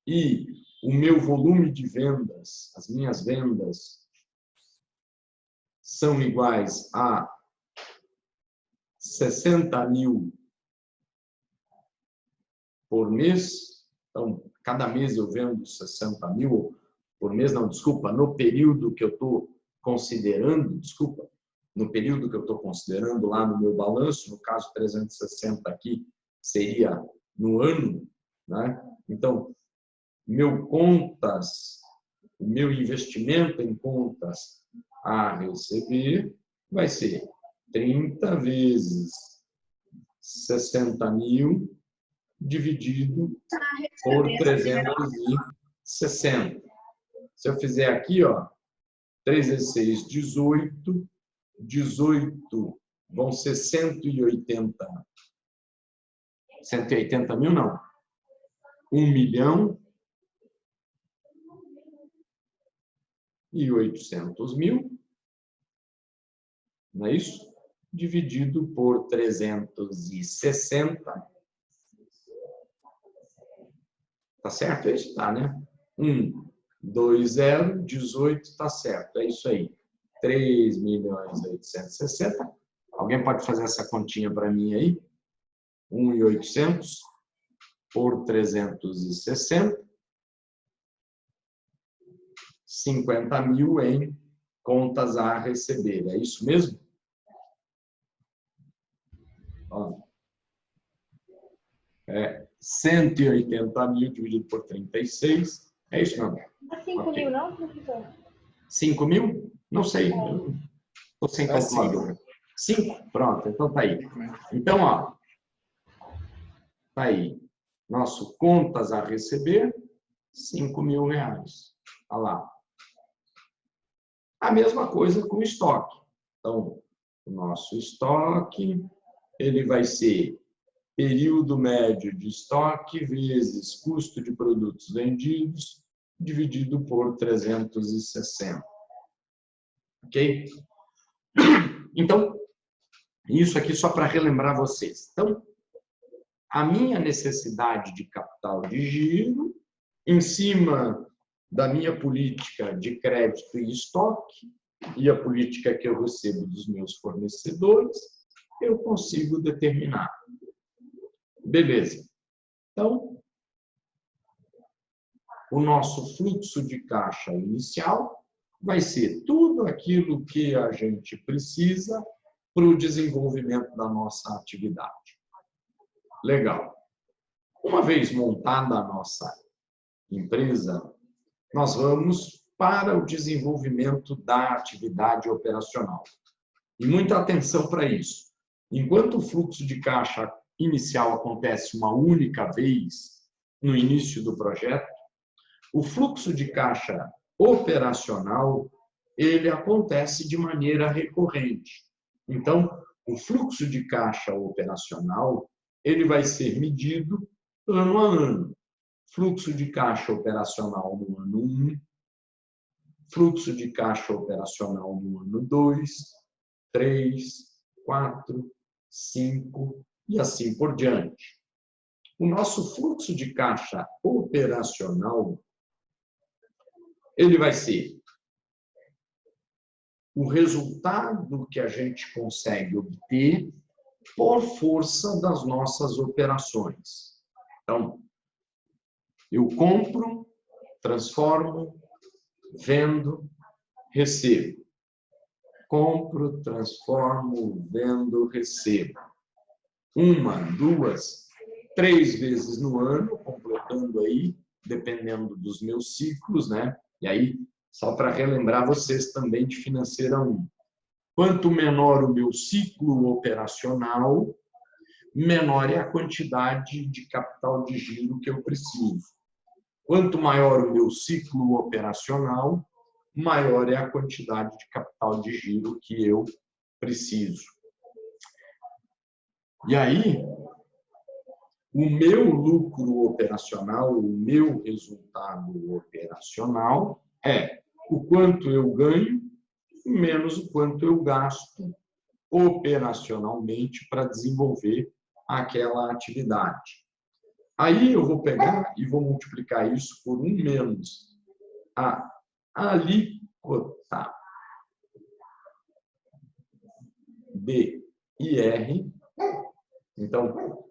e o meu volume de vendas, as minhas vendas, são iguais a 60 mil por mês, então, cada mês eu vendo 60 mil por mês, não, desculpa, no período que eu estou considerando, no período que eu estou considerando lá no meu balanço, no caso 360 aqui, seria no ano, né? Então, o meu investimento em contas a receber vai ser 30 vezes 60 mil dividido por 360. Se eu fizer aqui, ó, 3 vezes 6, 18. 18 vão ser 180. 180 mil, não. 1.800.000. Não é isso? Dividido por 360. Tá certo? É isso, tá, né? 1, 2, 0, 18, tá certo. É isso aí. 3.860.000. Alguém pode fazer essa continha para mim aí? 1.800 por 360. 50 mil em contas a receber. É isso mesmo? Ó. 180 mil dividido por 36. É isso mesmo? Não é 5 mil, não, professor? 5 mil? Não sei. Estou sem calculadora. 5? Pronto, então tá aí. Então, ó. Tá aí. Nosso contas a receber, 5 mil reais. Olha lá. A mesma coisa com o estoque. Então, o nosso estoque, ele vai ser período médio de estoque vezes custo de produtos vendidos, dividido por 360. Ok? Então, isso aqui só para relembrar vocês. Então, a minha necessidade de capital de giro, em cima da minha política de crédito e estoque, e a política que eu recebo dos meus fornecedores, eu consigo determinar. Beleza. Então, o nosso fluxo de caixa inicial vai ser tudo aquilo que a gente precisa para o desenvolvimento da nossa atividade. Legal. Uma vez montada a nossa empresa, nós vamos para o desenvolvimento da atividade operacional. E muita atenção para isso. Enquanto o fluxo de caixa inicial acontece uma única vez no início do projeto, o fluxo de caixa operacional, ele acontece de maneira recorrente. Então, o fluxo de caixa operacional, ele vai ser medido ano a ano. Fluxo de caixa operacional no ano 1, fluxo de caixa operacional no ano 2, 3, 4, 5 e assim por diante. O nosso fluxo de caixa operacional, ele vai ser o resultado que a gente consegue obter por força das nossas operações. Então, eu compro, transformo, vendo, recebo. Compro, transformo, vendo, recebo. 1, 2, 3 vezes no ano, completando aí, dependendo dos meus ciclos, né? E aí, só para relembrar vocês também de Financeira 1. Quanto menor o meu ciclo operacional, menor é a quantidade de capital de giro que eu preciso. Quanto maior o meu ciclo operacional, maior é a quantidade de capital de giro que eu preciso. E aí, o meu lucro operacional, o meu resultado operacional é o quanto eu ganho menos o quanto eu gasto operacionalmente para desenvolver aquela atividade. Aí eu vou pegar e vou multiplicar isso por 1 menos a alíquota BIR. Então,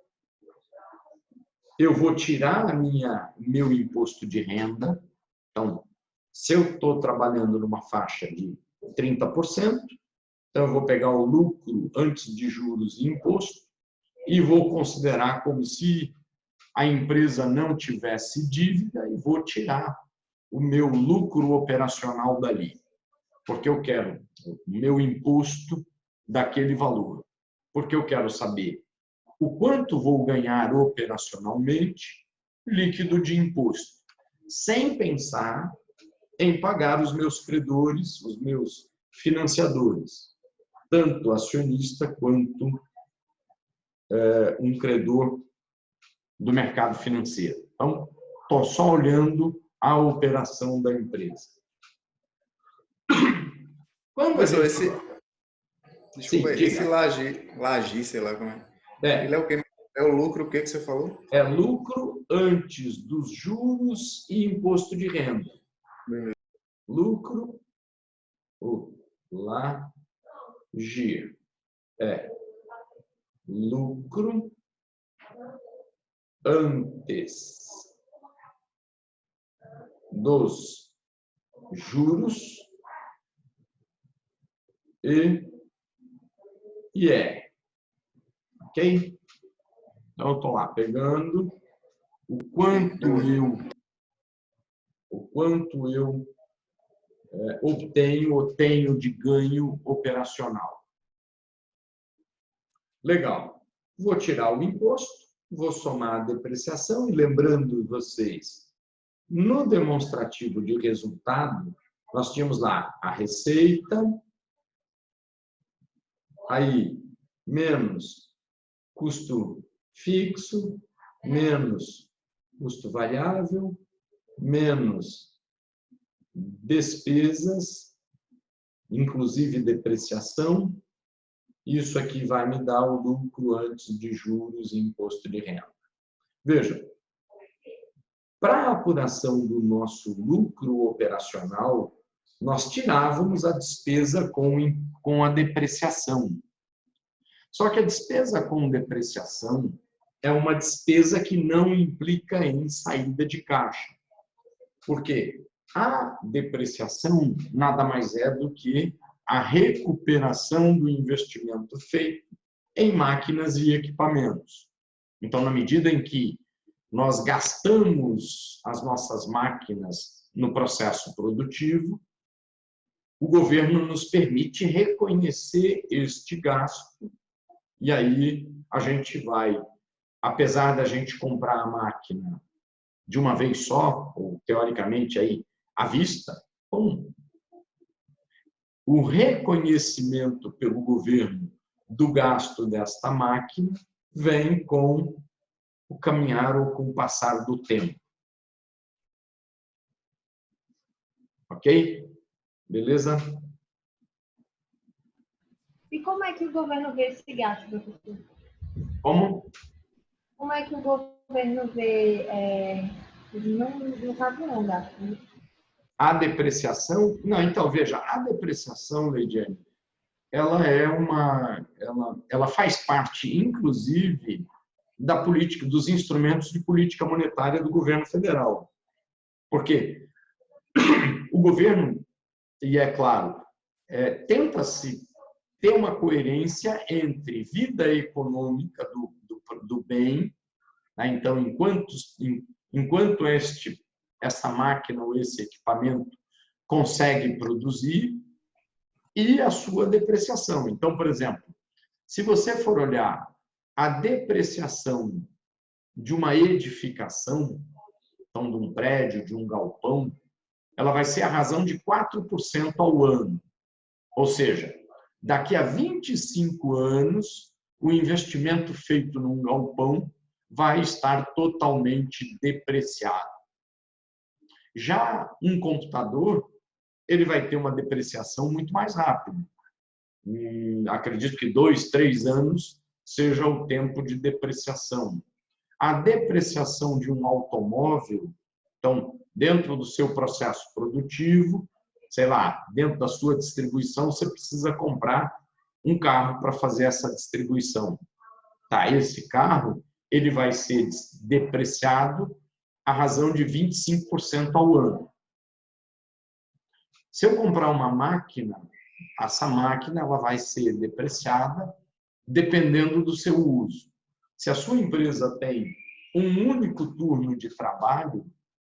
eu vou tirar meu imposto de renda. Então, se eu estou trabalhando numa faixa de 30%, então eu vou pegar o lucro antes de juros e imposto e vou considerar como se a empresa não tivesse dívida e vou tirar o meu lucro operacional dali. Porque eu quero o meu imposto daquele valor, porque eu quero saber o quanto vou ganhar operacionalmente líquido de imposto, sem pensar em pagar os meus credores, os meus financiadores, tanto acionista quanto um credor do mercado financeiro. Então, estou só olhando a operação da empresa. Professor, desculpa, Sim, esse Lagi, sei lá como é. Ele é o quê? É o lucro, o que você falou? É lucro antes dos juros e imposto de renda. Beleza. Lucro, LAGI. Lucro antes dos juros e IR. Ok? Então, eu estou lá pegando o quanto eu obtenho ou tenho de ganho operacional. Legal. Vou tirar o imposto, vou somar a depreciação e lembrando vocês, no demonstrativo de resultado, nós tínhamos lá a receita, aí menos custo fixo, menos custo variável, menos despesas, inclusive depreciação. Isso aqui vai me dar o lucro antes de juros e imposto de renda. Veja, para a apuração do nosso lucro operacional, nós tirávamos a despesa com a depreciação. Só que a despesa com depreciação é uma despesa que não implica em saída de caixa. Por quê? A depreciação nada mais é do que a recuperação do investimento feito em máquinas e equipamentos. Então, na medida em que nós gastamos as nossas máquinas no processo produtivo, o governo nos permite reconhecer este gasto e aí a gente vai, apesar da gente comprar a máquina de uma vez só, ou teoricamente aí à vista, o reconhecimento pelo governo do gasto desta máquina vem com o caminhar ou com o passar do tempo. Ok? Beleza? E como é que o governo vê esse gasto, professor? Como? Como é que o governo vê... não sabe não, gasto. A depreciação... Não, então, veja, a depreciação, Leidiane, ela faz parte, inclusive, da política, dos instrumentos de política monetária do governo federal. Porque o governo, e é claro, tenta-se ter uma coerência entre vida econômica do bem, né? Então, enquanto essa máquina ou esse equipamento consegue produzir, e a sua depreciação. Então, por exemplo, se você for olhar a depreciação de uma edificação, então de um prédio, de um galpão, ela vai ser a razão de 4% ao ano. Ou seja, daqui a 25 anos, o investimento feito num galpão vai estar totalmente depreciado. Já um computador, ele vai ter uma depreciação muito mais rápida. Acredito que 2, 3 anos seja o tempo de depreciação. A depreciação de um automóvel, então, dentro do seu processo produtivo, sei lá, dentro da sua distribuição, você precisa comprar um carro para fazer essa distribuição. Tá, esse carro, ele vai ser depreciado à razão de 25% ao ano. Se eu comprar uma máquina, essa máquina ela vai ser depreciada dependendo do seu uso. Se a sua empresa tem um único turno de trabalho,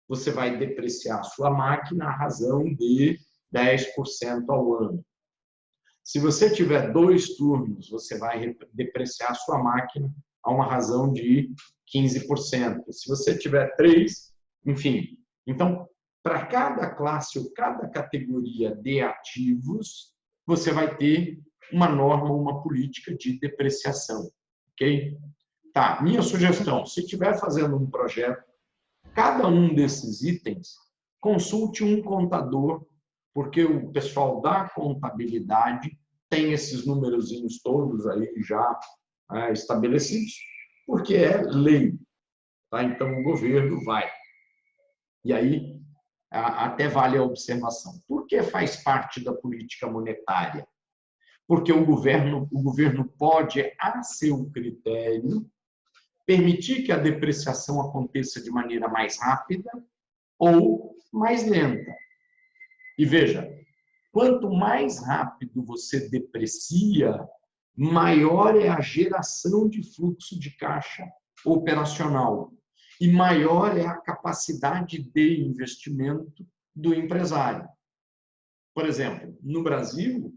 você vai depreciar a sua máquina à razão de 10% ao ano. Se você tiver 2 turnos, você vai depreciar a sua máquina a uma razão de 15%. Se você tiver 3, enfim. Então, para cada classe ou cada categoria de ativos, você vai ter uma norma, uma política de depreciação. Ok? Tá, minha sugestão, se estiver fazendo um projeto, cada um desses itens, consulte um contador, porque o pessoal da contabilidade tem esses numerozinhos todos aí já estabelecidos, porque é lei. Tá? Então, o governo vai. E aí, até vale a observação. Por que faz parte da política monetária? Porque o governo pode, a seu critério, permitir que a depreciação aconteça de maneira mais rápida ou mais lenta. E veja, quanto mais rápido você deprecia, maior é a geração de fluxo de caixa operacional e maior é a capacidade de investimento do empresário. Por exemplo, no Brasil,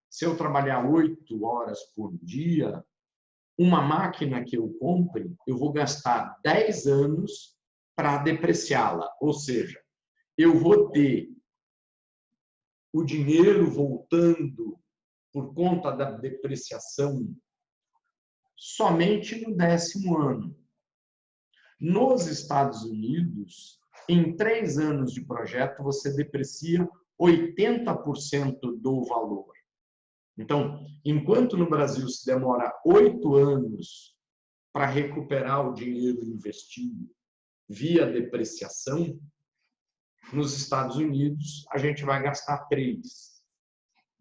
se eu trabalhar 8 horas por dia, uma máquina que eu compre, eu vou gastar 10 anos para depreciá-la. Ou seja, eu vou ter o dinheiro voltando por conta da depreciação somente no 10º ano. Nos Estados Unidos, em 3 anos de projeto, você deprecia 80% do valor. Então, enquanto no Brasil se demora 8 anos para recuperar o dinheiro investido via depreciação, nos Estados Unidos a gente vai gastar 3.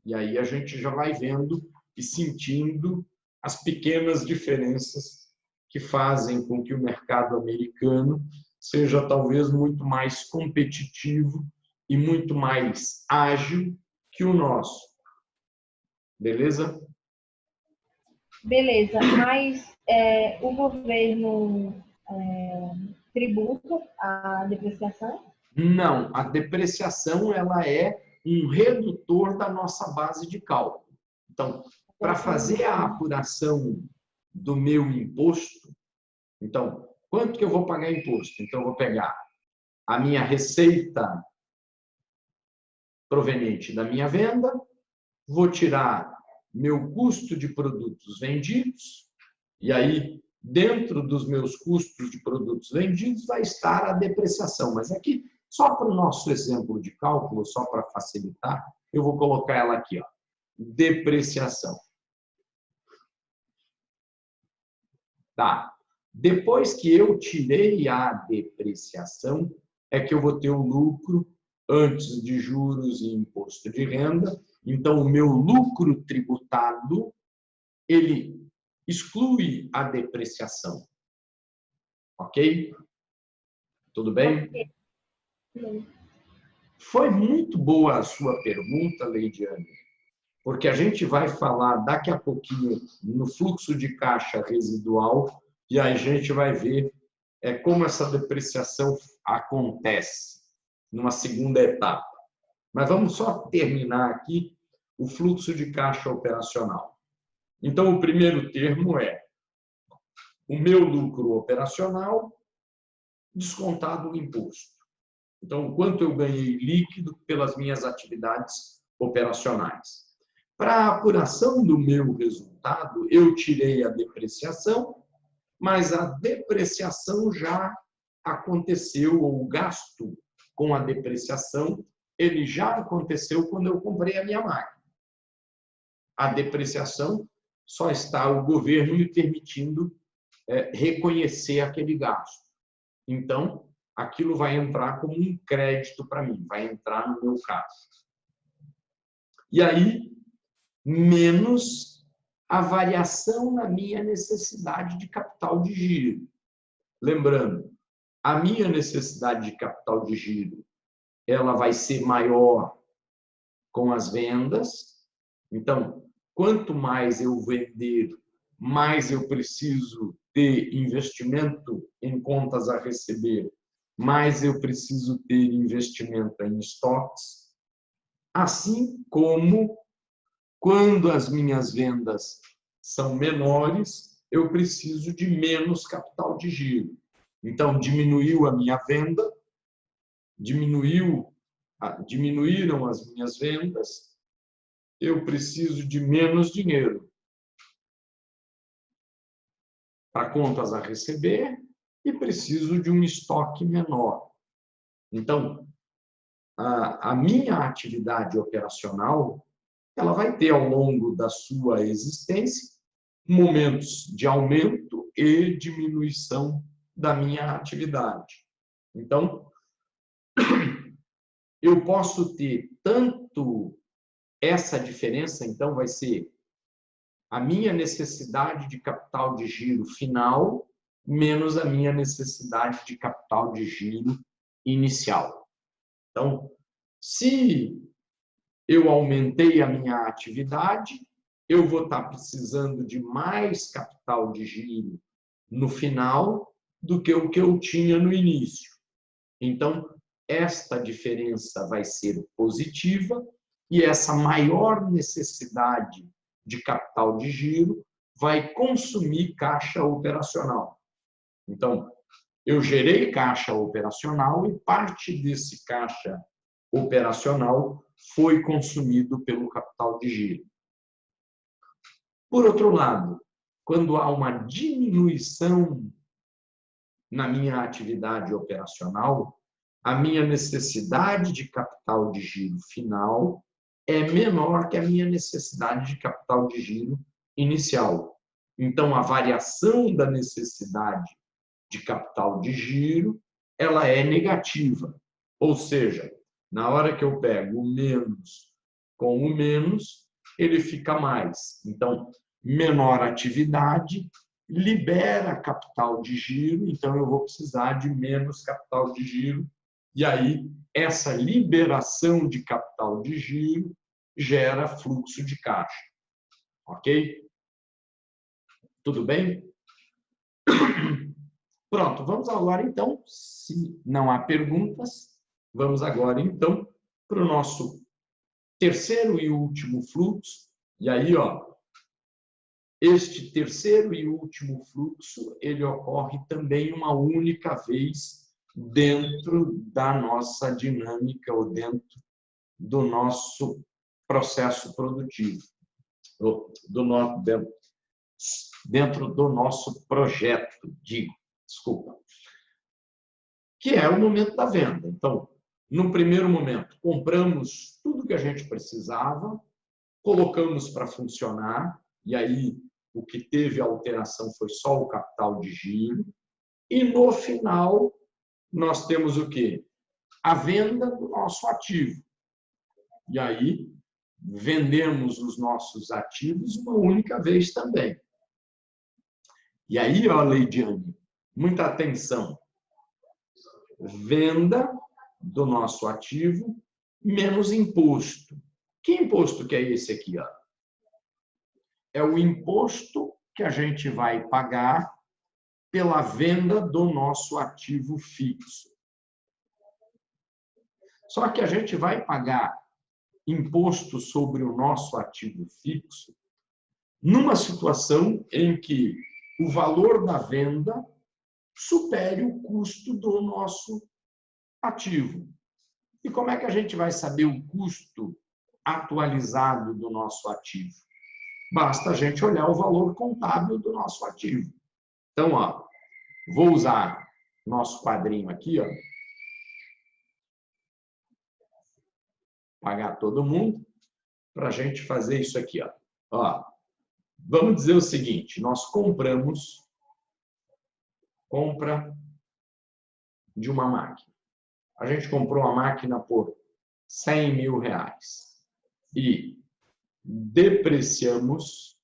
E aí a gente já vai vendo e sentindo as pequenas diferenças que fazem com que o mercado americano seja talvez muito mais competitivo e muito mais ágil que o nosso. Beleza? Beleza, mas o governo tributa a depreciação? Não, a depreciação ela é um redutor da nossa base de cálculo. Então, para fazer a apuração do meu imposto, então, quanto que eu vou pagar imposto? Então, eu vou pegar a minha receita proveniente da minha venda, vou tirar meu custo de produtos vendidos, e aí, dentro dos meus custos de produtos vendidos, vai estar a depreciação. Mas aqui, só para o nosso exemplo de cálculo, só para facilitar, eu vou colocar ela aqui, ó, depreciação. Tá. Depois que eu tirei a depreciação, é que eu vou ter o lucro antes de juros e imposto de renda. Então, o meu lucro tributado, ele exclui a depreciação. Ok? Tudo bem? Foi muito boa a sua pergunta, Leidiane, porque a gente vai falar daqui a pouquinho no fluxo de caixa residual e aí a gente vai ver como essa depreciação acontece numa segunda etapa. Mas vamos só terminar aqui o fluxo de caixa operacional. Então, o primeiro termo é o meu lucro operacional descontado o imposto. Então, o quanto eu ganhei líquido pelas minhas atividades operacionais. Para a apuração do meu resultado, eu tirei a depreciação, mas a depreciação já aconteceu, ou o gasto com a depreciação, ele já aconteceu quando eu comprei a minha máquina. A depreciação só está o governo me permitindo reconhecer aquele gasto. Então, aquilo vai entrar como um crédito para mim, vai entrar no meu caso. E aí, menos a variação na minha necessidade de capital de giro. Lembrando, a minha necessidade de capital de giro, ela vai ser maior com as vendas. Então, quanto mais eu vender, mais eu preciso ter investimento em contas a receber, mais eu preciso ter investimento em estoques, assim como Quando as minhas vendas são menores, eu preciso de menos capital de giro. Então, diminuiu a minha venda, diminuíram as minhas vendas, eu preciso de menos dinheiro para contas a receber e preciso de um estoque menor. Então, a minha atividade operacional, ela vai ter ao longo da sua existência momentos de aumento e diminuição da minha atividade. Então, eu posso ter tanto essa diferença, então vai ser a minha necessidade de capital de giro final menos a minha necessidade de capital de giro inicial. Então, se eu aumentei a minha atividade, eu vou estar precisando de mais capital de giro no final do que o que eu tinha no início. Então, esta diferença vai ser positiva e essa maior necessidade de capital de giro vai consumir caixa operacional. Então, eu gerei caixa operacional e parte desse caixa operacional foi consumido pelo capital de giro. Por outro lado, quando há uma diminuição na minha atividade operacional, a minha necessidade de capital de giro final é menor que a minha necessidade de capital de giro inicial. Então, a variação da necessidade de capital de giro, ela é negativa. Ou seja, na hora que eu pego o menos com o menos, ele fica mais. Então, menor atividade libera capital de giro, então eu vou precisar de menos capital de giro. E aí, essa liberação de capital de giro gera fluxo de caixa. Ok? Tudo bem? Pronto, vamos agora então, se não há perguntas, vamos agora então para o nosso terceiro e último fluxo. E aí, ó, este terceiro e último fluxo, ele ocorre também uma única vez dentro da nossa dinâmica ou dentro do nosso processo produtivo, dentro do nosso projeto, desculpa, que é o momento da venda. Então, no primeiro momento, compramos tudo que a gente precisava, colocamos para funcionar, e aí o que teve alteração foi só o capital de giro, e no final nós temos o quê? A venda do nosso ativo. E aí vendemos os nossos ativos uma única vez também. E aí, ó, Leidiane, muita atenção. Venda do nosso ativo menos imposto. Que imposto que é esse aqui, ó? É o imposto que a gente vai pagar pela venda do nosso ativo fixo. Só que a gente vai pagar imposto sobre o nosso ativo fixo numa situação em que o valor da venda supere o custo do nosso ativo. E como é que a gente vai saber o custo atualizado do nosso ativo? Basta a gente olhar o valor contábil do nosso ativo. Então, ó, vou usar nosso quadrinho aqui, ó. Pagar todo mundo para a gente fazer isso aqui, ó. Ó, vamos dizer o seguinte, nós compramos compra de uma máquina. A gente comprou a máquina por R$100 mil e depreciamos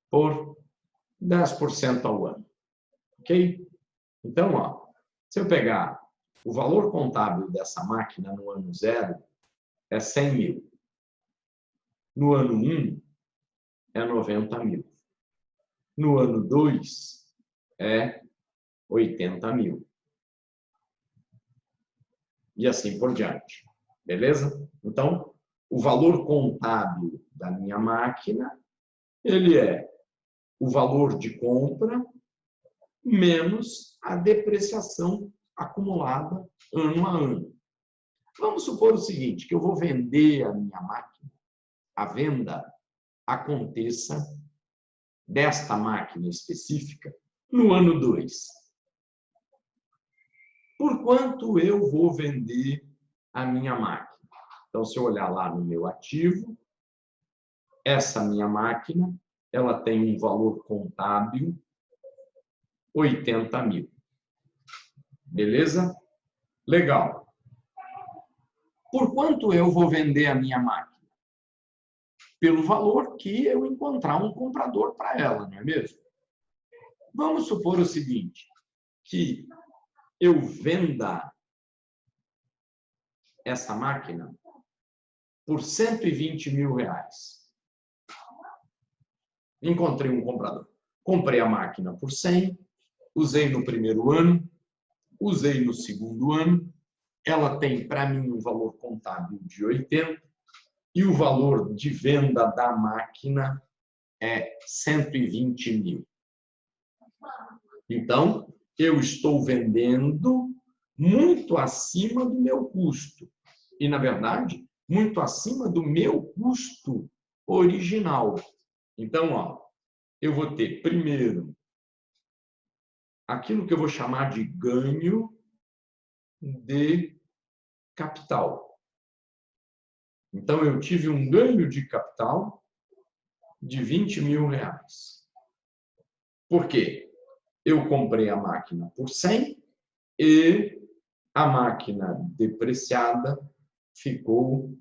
por 10% ao ano. Ok? Então, ó, se eu pegar o valor contábil dessa máquina no ano 0 é 100 mil. No ano 1 é 90 mil. No ano 2 é 80 mil. e assim por diante. Beleza? Então, o valor contábil da minha máquina, ele é o valor de compra menos a depreciação acumulada ano a ano. Vamos supor o seguinte, que eu vou vender a minha máquina. A venda aconteça desta máquina específica no ano 2. Por quanto eu vou vender a minha máquina? Então, se eu olhar lá no meu ativo, essa minha máquina, ela tem um valor contábil 80 mil. Beleza? Legal. Por quanto eu vou vender a minha máquina? Pelo valor que eu encontrar um comprador para ela, não é mesmo? Vamos supor o seguinte, que eu venda essa máquina por 120 mil reais. Encontrei um comprador. Comprei a máquina por 100, usei no primeiro ano, usei no segundo ano, ela tem para mim um valor contábil de 80 e o valor de venda da máquina é 120 mil. Então, eu estou vendendo muito acima do meu custo. E, na verdade, muito acima do meu custo original. Então, ó, eu vou ter, primeiro, aquilo que eu vou chamar de ganho de capital. Então, eu tive um ganho de capital de 20 mil reais. Por quê? Eu comprei a máquina por 100 e a máquina depreciada ficou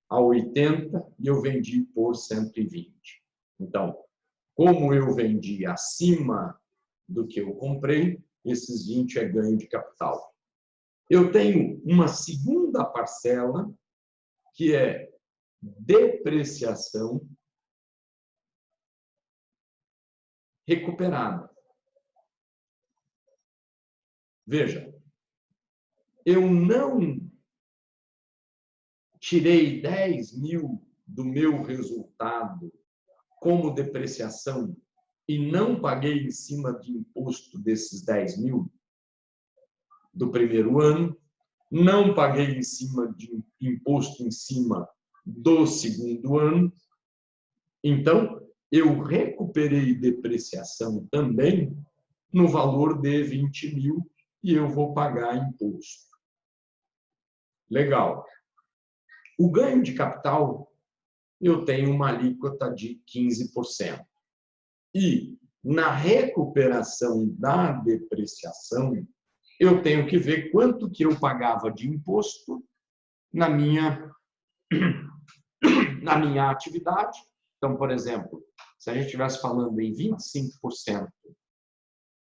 a 80 e eu vendi por 120. Então, como eu vendi acima do que eu comprei, esses 20 é ganho de capital. Eu tenho uma segunda parcela, que é depreciação recuperada. Veja, eu não tirei 10 mil do meu resultado como depreciação e não paguei em cima de imposto desses 10 mil do primeiro ano, não paguei em cima de imposto em cima do segundo ano. Então, eu recuperei depreciação também no valor de 20 mil e eu vou pagar imposto. Legal. O ganho de capital, eu tenho uma alíquota de 15%. E na recuperação da depreciação, eu tenho que ver quanto que eu pagava de imposto na minha atividade. Então, por exemplo, se a gente estivesse falando em 25%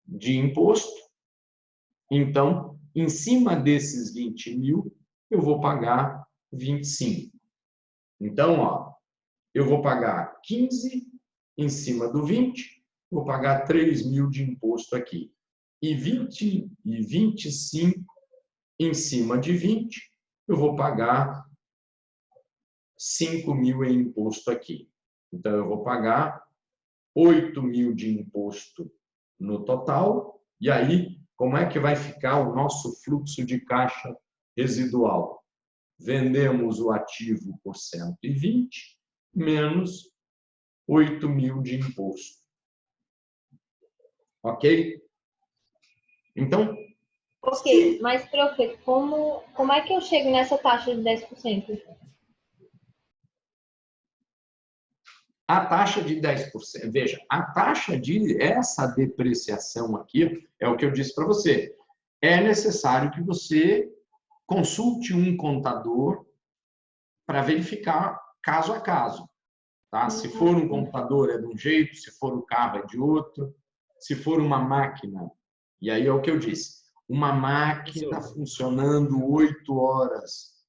de imposto, então, em cima desses 20 mil, eu vou pagar 25. Então, ó, eu vou pagar 15 em cima do 20, vou pagar 3 mil de imposto aqui. E 25 em cima de 20, eu vou pagar 5 mil em imposto aqui. Então, eu vou pagar 8 mil de imposto no total. E aí, como é que vai ficar o nosso fluxo de caixa residual? Vendemos o ativo por 120, menos 8 mil de imposto. Ok? Então... Ok, mas, prof, como é que eu chego nessa taxa de 10%? A taxa de 10%, veja, a taxa de essa depreciação aqui, é o que eu disse para você, é necessário que você consulte um contador para verificar caso a caso. Tá? Se for um computador é de um jeito, se for um carro é de outro, se for uma máquina, e aí é o que eu disse, uma máquina funcionando 8 horas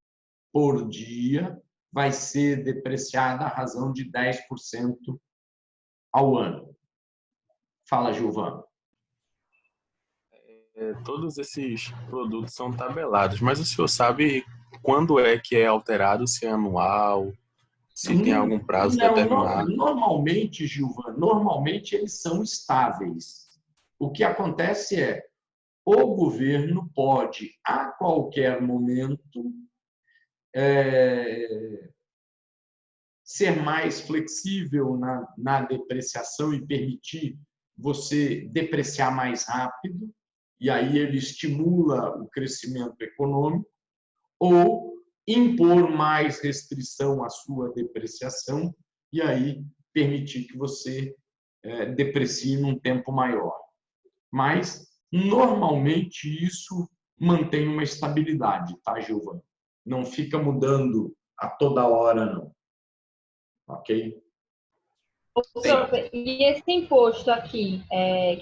por dia vai ser depreciada à razão de 10% ao ano. Fala, Gilvan. Todos esses produtos são tabelados, mas o senhor sabe quando é que é alterado, se é anual, se tem algum prazo determinado? Normalmente, Gilvan, normalmente eles são estáveis. O que acontece é, o governo pode, a qualquer momento, ser mais flexível na depreciação e permitir você depreciar mais rápido, e aí ele estimula o crescimento econômico, ou impor mais restrição à sua depreciação, e aí permitir que você deprecie num tempo maior. Mas, normalmente, isso mantém uma estabilidade, tá, Gilvan? Não fica mudando a toda hora, não. Ok? Profe, e esse imposto aqui,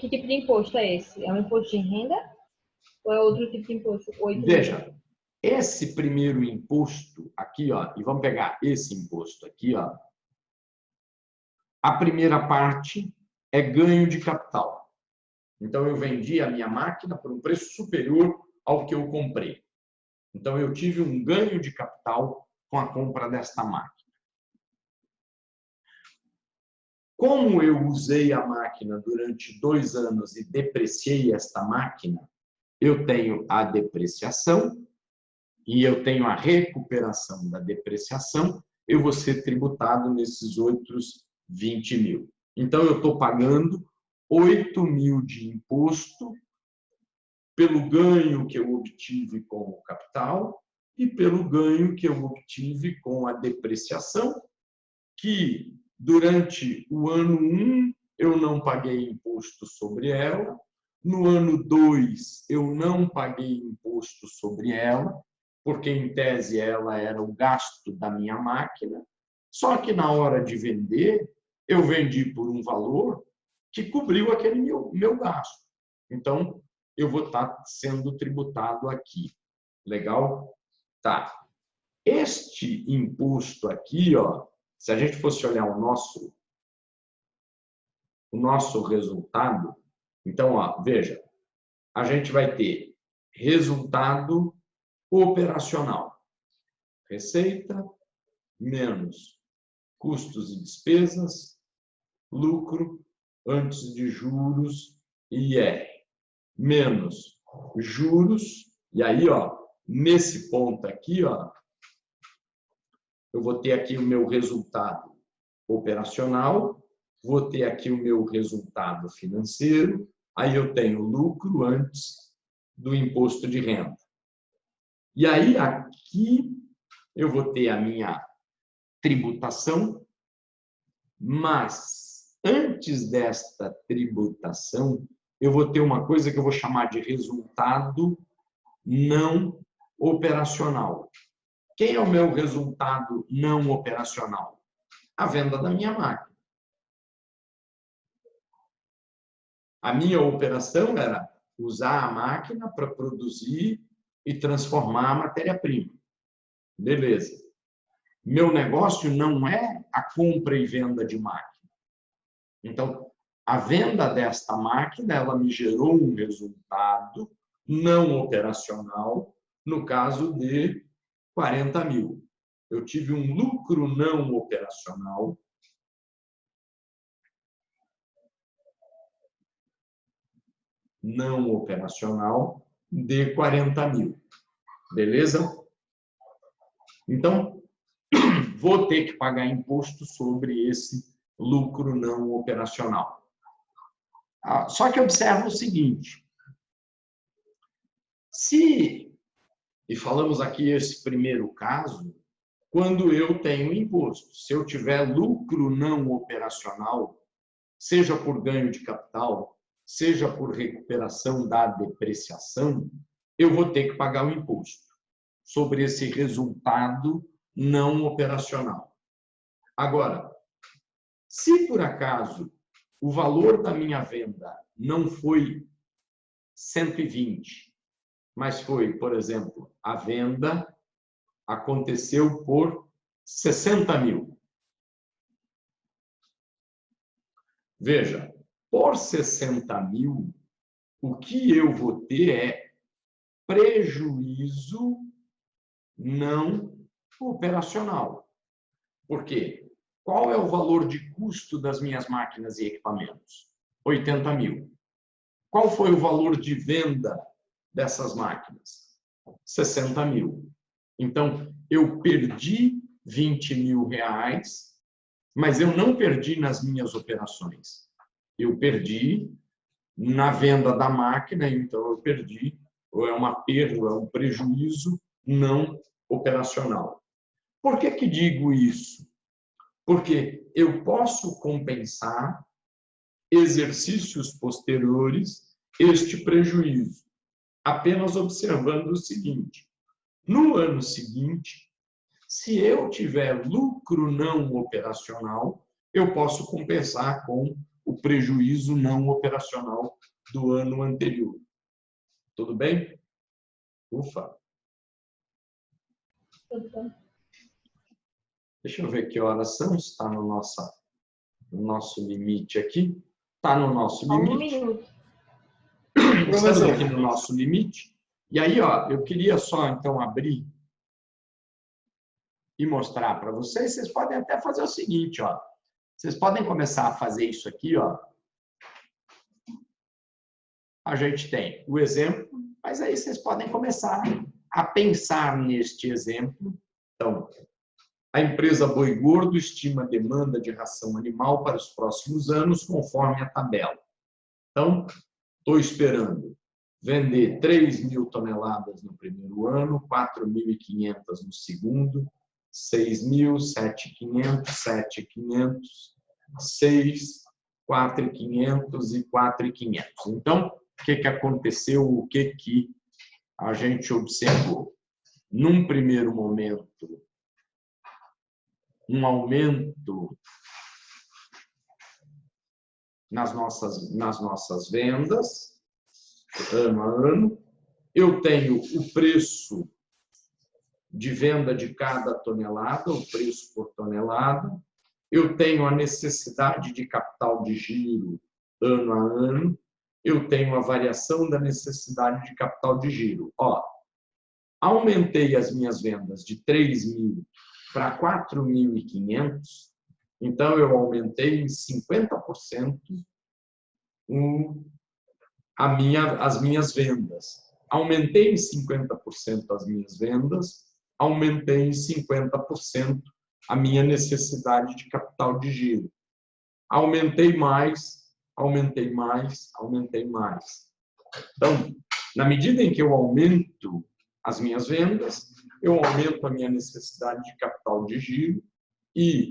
que tipo de imposto é esse? É um imposto de renda ou é outro tipo de imposto? Veja, esse primeiro imposto aqui, ó, e vamos pegar esse imposto aqui, ó. A primeira parte é ganho de capital. Então, eu vendi a minha máquina por um preço superior ao que eu comprei. Então, eu tive um ganho de capital com a compra desta máquina. Como eu usei a máquina durante 2 anos e depreciei esta máquina, eu tenho a depreciação e eu tenho a recuperação da depreciação, eu vou ser tributado nesses outros 20 mil. Então, eu estou pagando 8 mil de imposto pelo ganho que eu obtive com o capital e pelo ganho que eu obtive com a depreciação, que durante o ano 1 eu não paguei imposto sobre ela, no ano 2 eu não paguei imposto sobre ela, porque em tese ela era o gasto da minha máquina, só que na hora de vender, eu vendi por um valor que cobriu aquele meu gasto. Então, eu vou estar sendo tributado aqui. Legal? Tá. Este imposto aqui, ó, se a gente fosse olhar o nosso resultado, então, ó, veja, a gente vai ter resultado operacional. Receita menos custos e despesas, lucro antes de juros e IR, menos juros, e aí, ó, nesse ponto aqui, ó, eu vou ter aqui o meu resultado operacional, vou ter aqui o meu resultado financeiro, aí eu tenho lucro antes do imposto de renda. E aí, aqui, eu vou ter a minha tributação, mas antes desta tributação, eu vou ter uma coisa que eu vou chamar de resultado não operacional. Quem é o meu resultado não operacional? A venda da minha máquina. A minha operação era usar a máquina para produzir e transformar a matéria-prima. Beleza. Meu negócio não é a compra e venda de máquina. Então, a venda desta máquina, ela me gerou um resultado não operacional, no caso de 40 mil. Eu tive um lucro não operacional de 40 mil. Beleza? Então, vou ter que pagar imposto sobre esse lucro não operacional. Só que observa o seguinte, e falamos aqui esse primeiro caso, quando eu tenho imposto, se eu tiver lucro não operacional, seja por ganho de capital, seja por recuperação da depreciação, eu vou ter que pagar o imposto sobre esse resultado não operacional. Agora, se por acaso o valor da minha venda não foi 120, mas foi, por exemplo, a venda aconteceu por 60 mil. Veja, por 60 mil, o que eu vou ter é prejuízo não operacional. Por quê? Qual é o valor de custo das minhas máquinas e equipamentos? 80 mil. Qual foi o valor de venda dessas máquinas? 60 mil. Então, eu perdi 20 mil reais, mas eu não perdi nas minhas operações. Eu perdi na venda da máquina, então eu perdi, ou é uma perda, ou é um prejuízo não operacional. Por que que digo isso? Porque eu posso compensar exercícios posteriores este prejuízo, apenas observando o seguinte: no ano seguinte, se eu tiver lucro não operacional, eu posso compensar com o prejuízo não operacional do ano anterior. Tudo bem? Ufa! Deixa eu ver que horas são, está no nosso limite aqui. Está no nosso limite. Um minuto. Estamos aqui no nosso limite. E aí, ó, eu queria só, então, abrir e mostrar para vocês. Vocês podem até fazer o seguinte, ó. Vocês podem começar a fazer isso aqui, ó. A gente tem o exemplo, mas aí vocês podem começar a pensar neste exemplo. Então, a empresa Boi Gordo estima a demanda de ração animal para os próximos anos conforme a tabela. Então, estou esperando vender 3.000 toneladas no primeiro ano, 4.500 no segundo, 6.000, 7.500, 7.500, 6, 4.500 e 4.500. Então, o que aconteceu? O que a gente observou? Num primeiro momento, um aumento nas nossas vendas, ano a ano. Eu tenho o preço de venda de cada tonelada, o preço por tonelada. Eu tenho a necessidade de capital de giro ano a ano. Eu tenho a variação da necessidade de capital de giro. Ó, aumentei as minhas vendas de 3.000 para 4.500, então eu aumentei em 50% as minhas vendas. Aumentei em 50% as minhas vendas, aumentei em 50% a minha necessidade de capital de giro. Aumentei mais, aumentei mais, aumentei mais. Então, na medida em que eu aumento as minhas vendas, eu aumento a minha necessidade de capital de giro e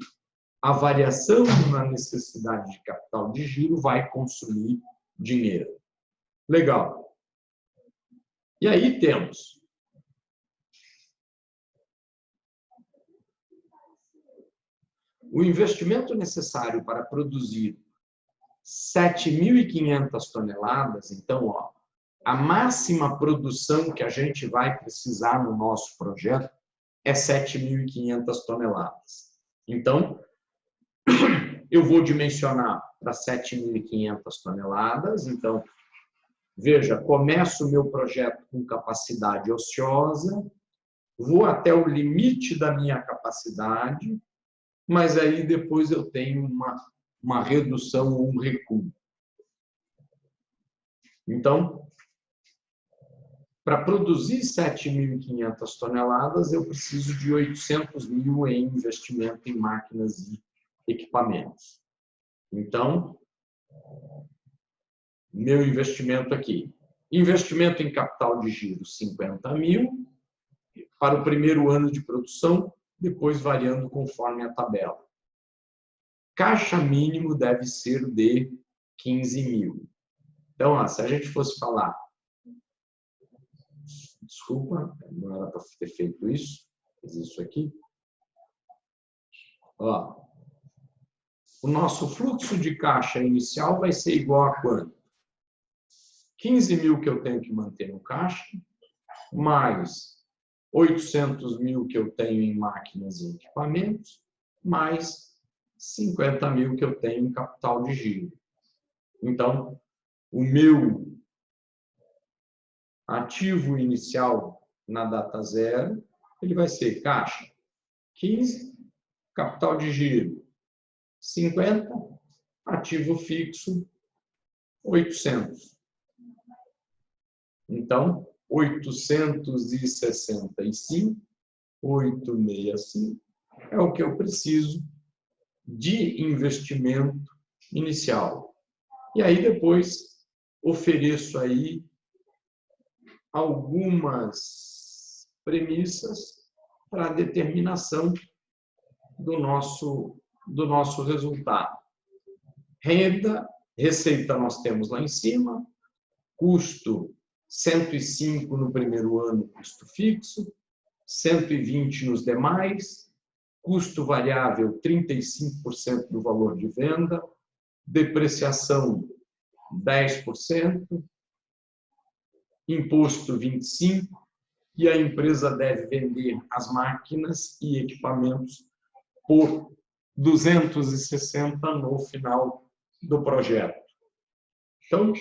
a variação na necessidade de capital de giro vai consumir dinheiro. Legal. E aí temos o investimento necessário para produzir 7.500 toneladas. Então, ó, a máxima produção que a gente vai precisar no nosso projeto é 7.500 toneladas. Então, eu vou dimensionar para 7.500 toneladas. Então, veja, começo o meu projeto com capacidade ociosa, vou até o limite da minha capacidade, mas aí depois eu tenho uma redução ou um recuo. Então, para produzir 7.500 toneladas, eu preciso de 800 mil em investimento em máquinas e equipamentos. Então, meu investimento aqui. Investimento em capital de giro, 50 mil, para o primeiro ano de produção, depois variando conforme a tabela. Caixa mínimo deve ser de 15 mil. Então, ó, se a gente fosse falar... Desculpa, não era para ter feito isso. Fiz isso aqui. Ó, o nosso fluxo de caixa inicial vai ser igual a quanto? 15 mil que eu tenho que manter no caixa, mais 800 mil que eu tenho em máquinas e equipamentos, mais 50 mil que eu tenho em capital de giro. Então, o meu ativo inicial na data zero, ele vai ser caixa 15, capital de giro 50, ativo fixo 800. Então, 865, 865 é o que eu preciso de investimento inicial. E aí depois ofereço aí algumas premissas para a determinação do nosso resultado. Renda, receita nós temos lá em cima, custo 105 no primeiro ano, custo fixo, 120 nos demais, custo variável 35% do valor de venda, depreciação 10%, imposto 25%, e a empresa deve vender as máquinas e equipamentos por 260 no final do projeto. Então,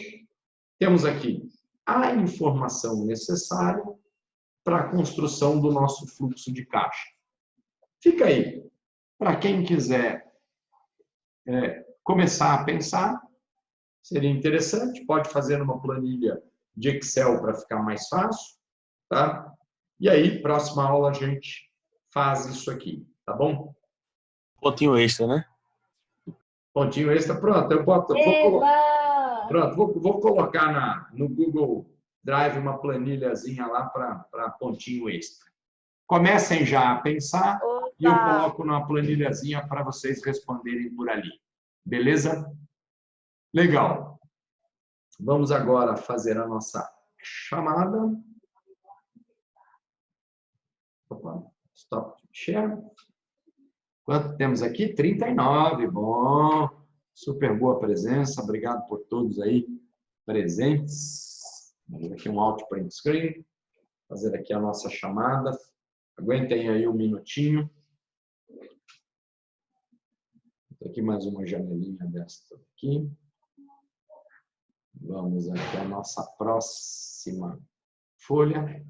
temos aqui a informação necessária para a construção do nosso fluxo de caixa. Fica aí, para quem quiser começar a pensar, seria interessante, pode fazer uma planilha de Excel para ficar mais fácil, tá? E aí, próxima aula a gente faz isso aqui, tá bom? Pontinho extra, né? Pontinho extra, pronto, vou colocar no Google Drive uma planilhazinha lá para pontinho extra. Comecem já a pensar e eu coloco numa planilhazinha para vocês responderem por ali. Beleza? Legal. Vamos agora fazer a nossa chamada. Opa, stop share. Quanto temos aqui? 39. Bom. Super boa presença. Obrigado por todos aí presentes. Vamos aqui um Alt Print Screen. Fazer aqui a nossa chamada. Aguentem aí um minutinho. Aqui mais uma janelinha desta aqui. Vamos aqui à nossa próxima folha.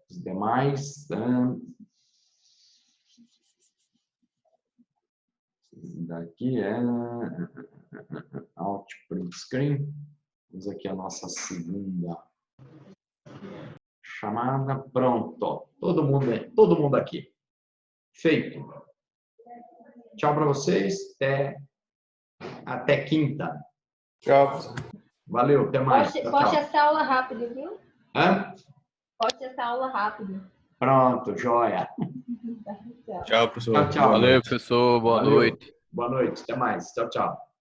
Os demais. Daqui é Alt Print Screen. Vamos aqui a nossa segunda chamada. Pronto. Todo mundo aqui. Feito. Tchau para vocês. Até quinta. Tchau. Valeu, até mais. Poste essa aula rápido, viu? Hã? Poste essa aula rápido. Pronto, joia. Tchau, professor. Tchau. Valeu, professor. Boa noite. Boa noite, até mais. Tchau, tchau.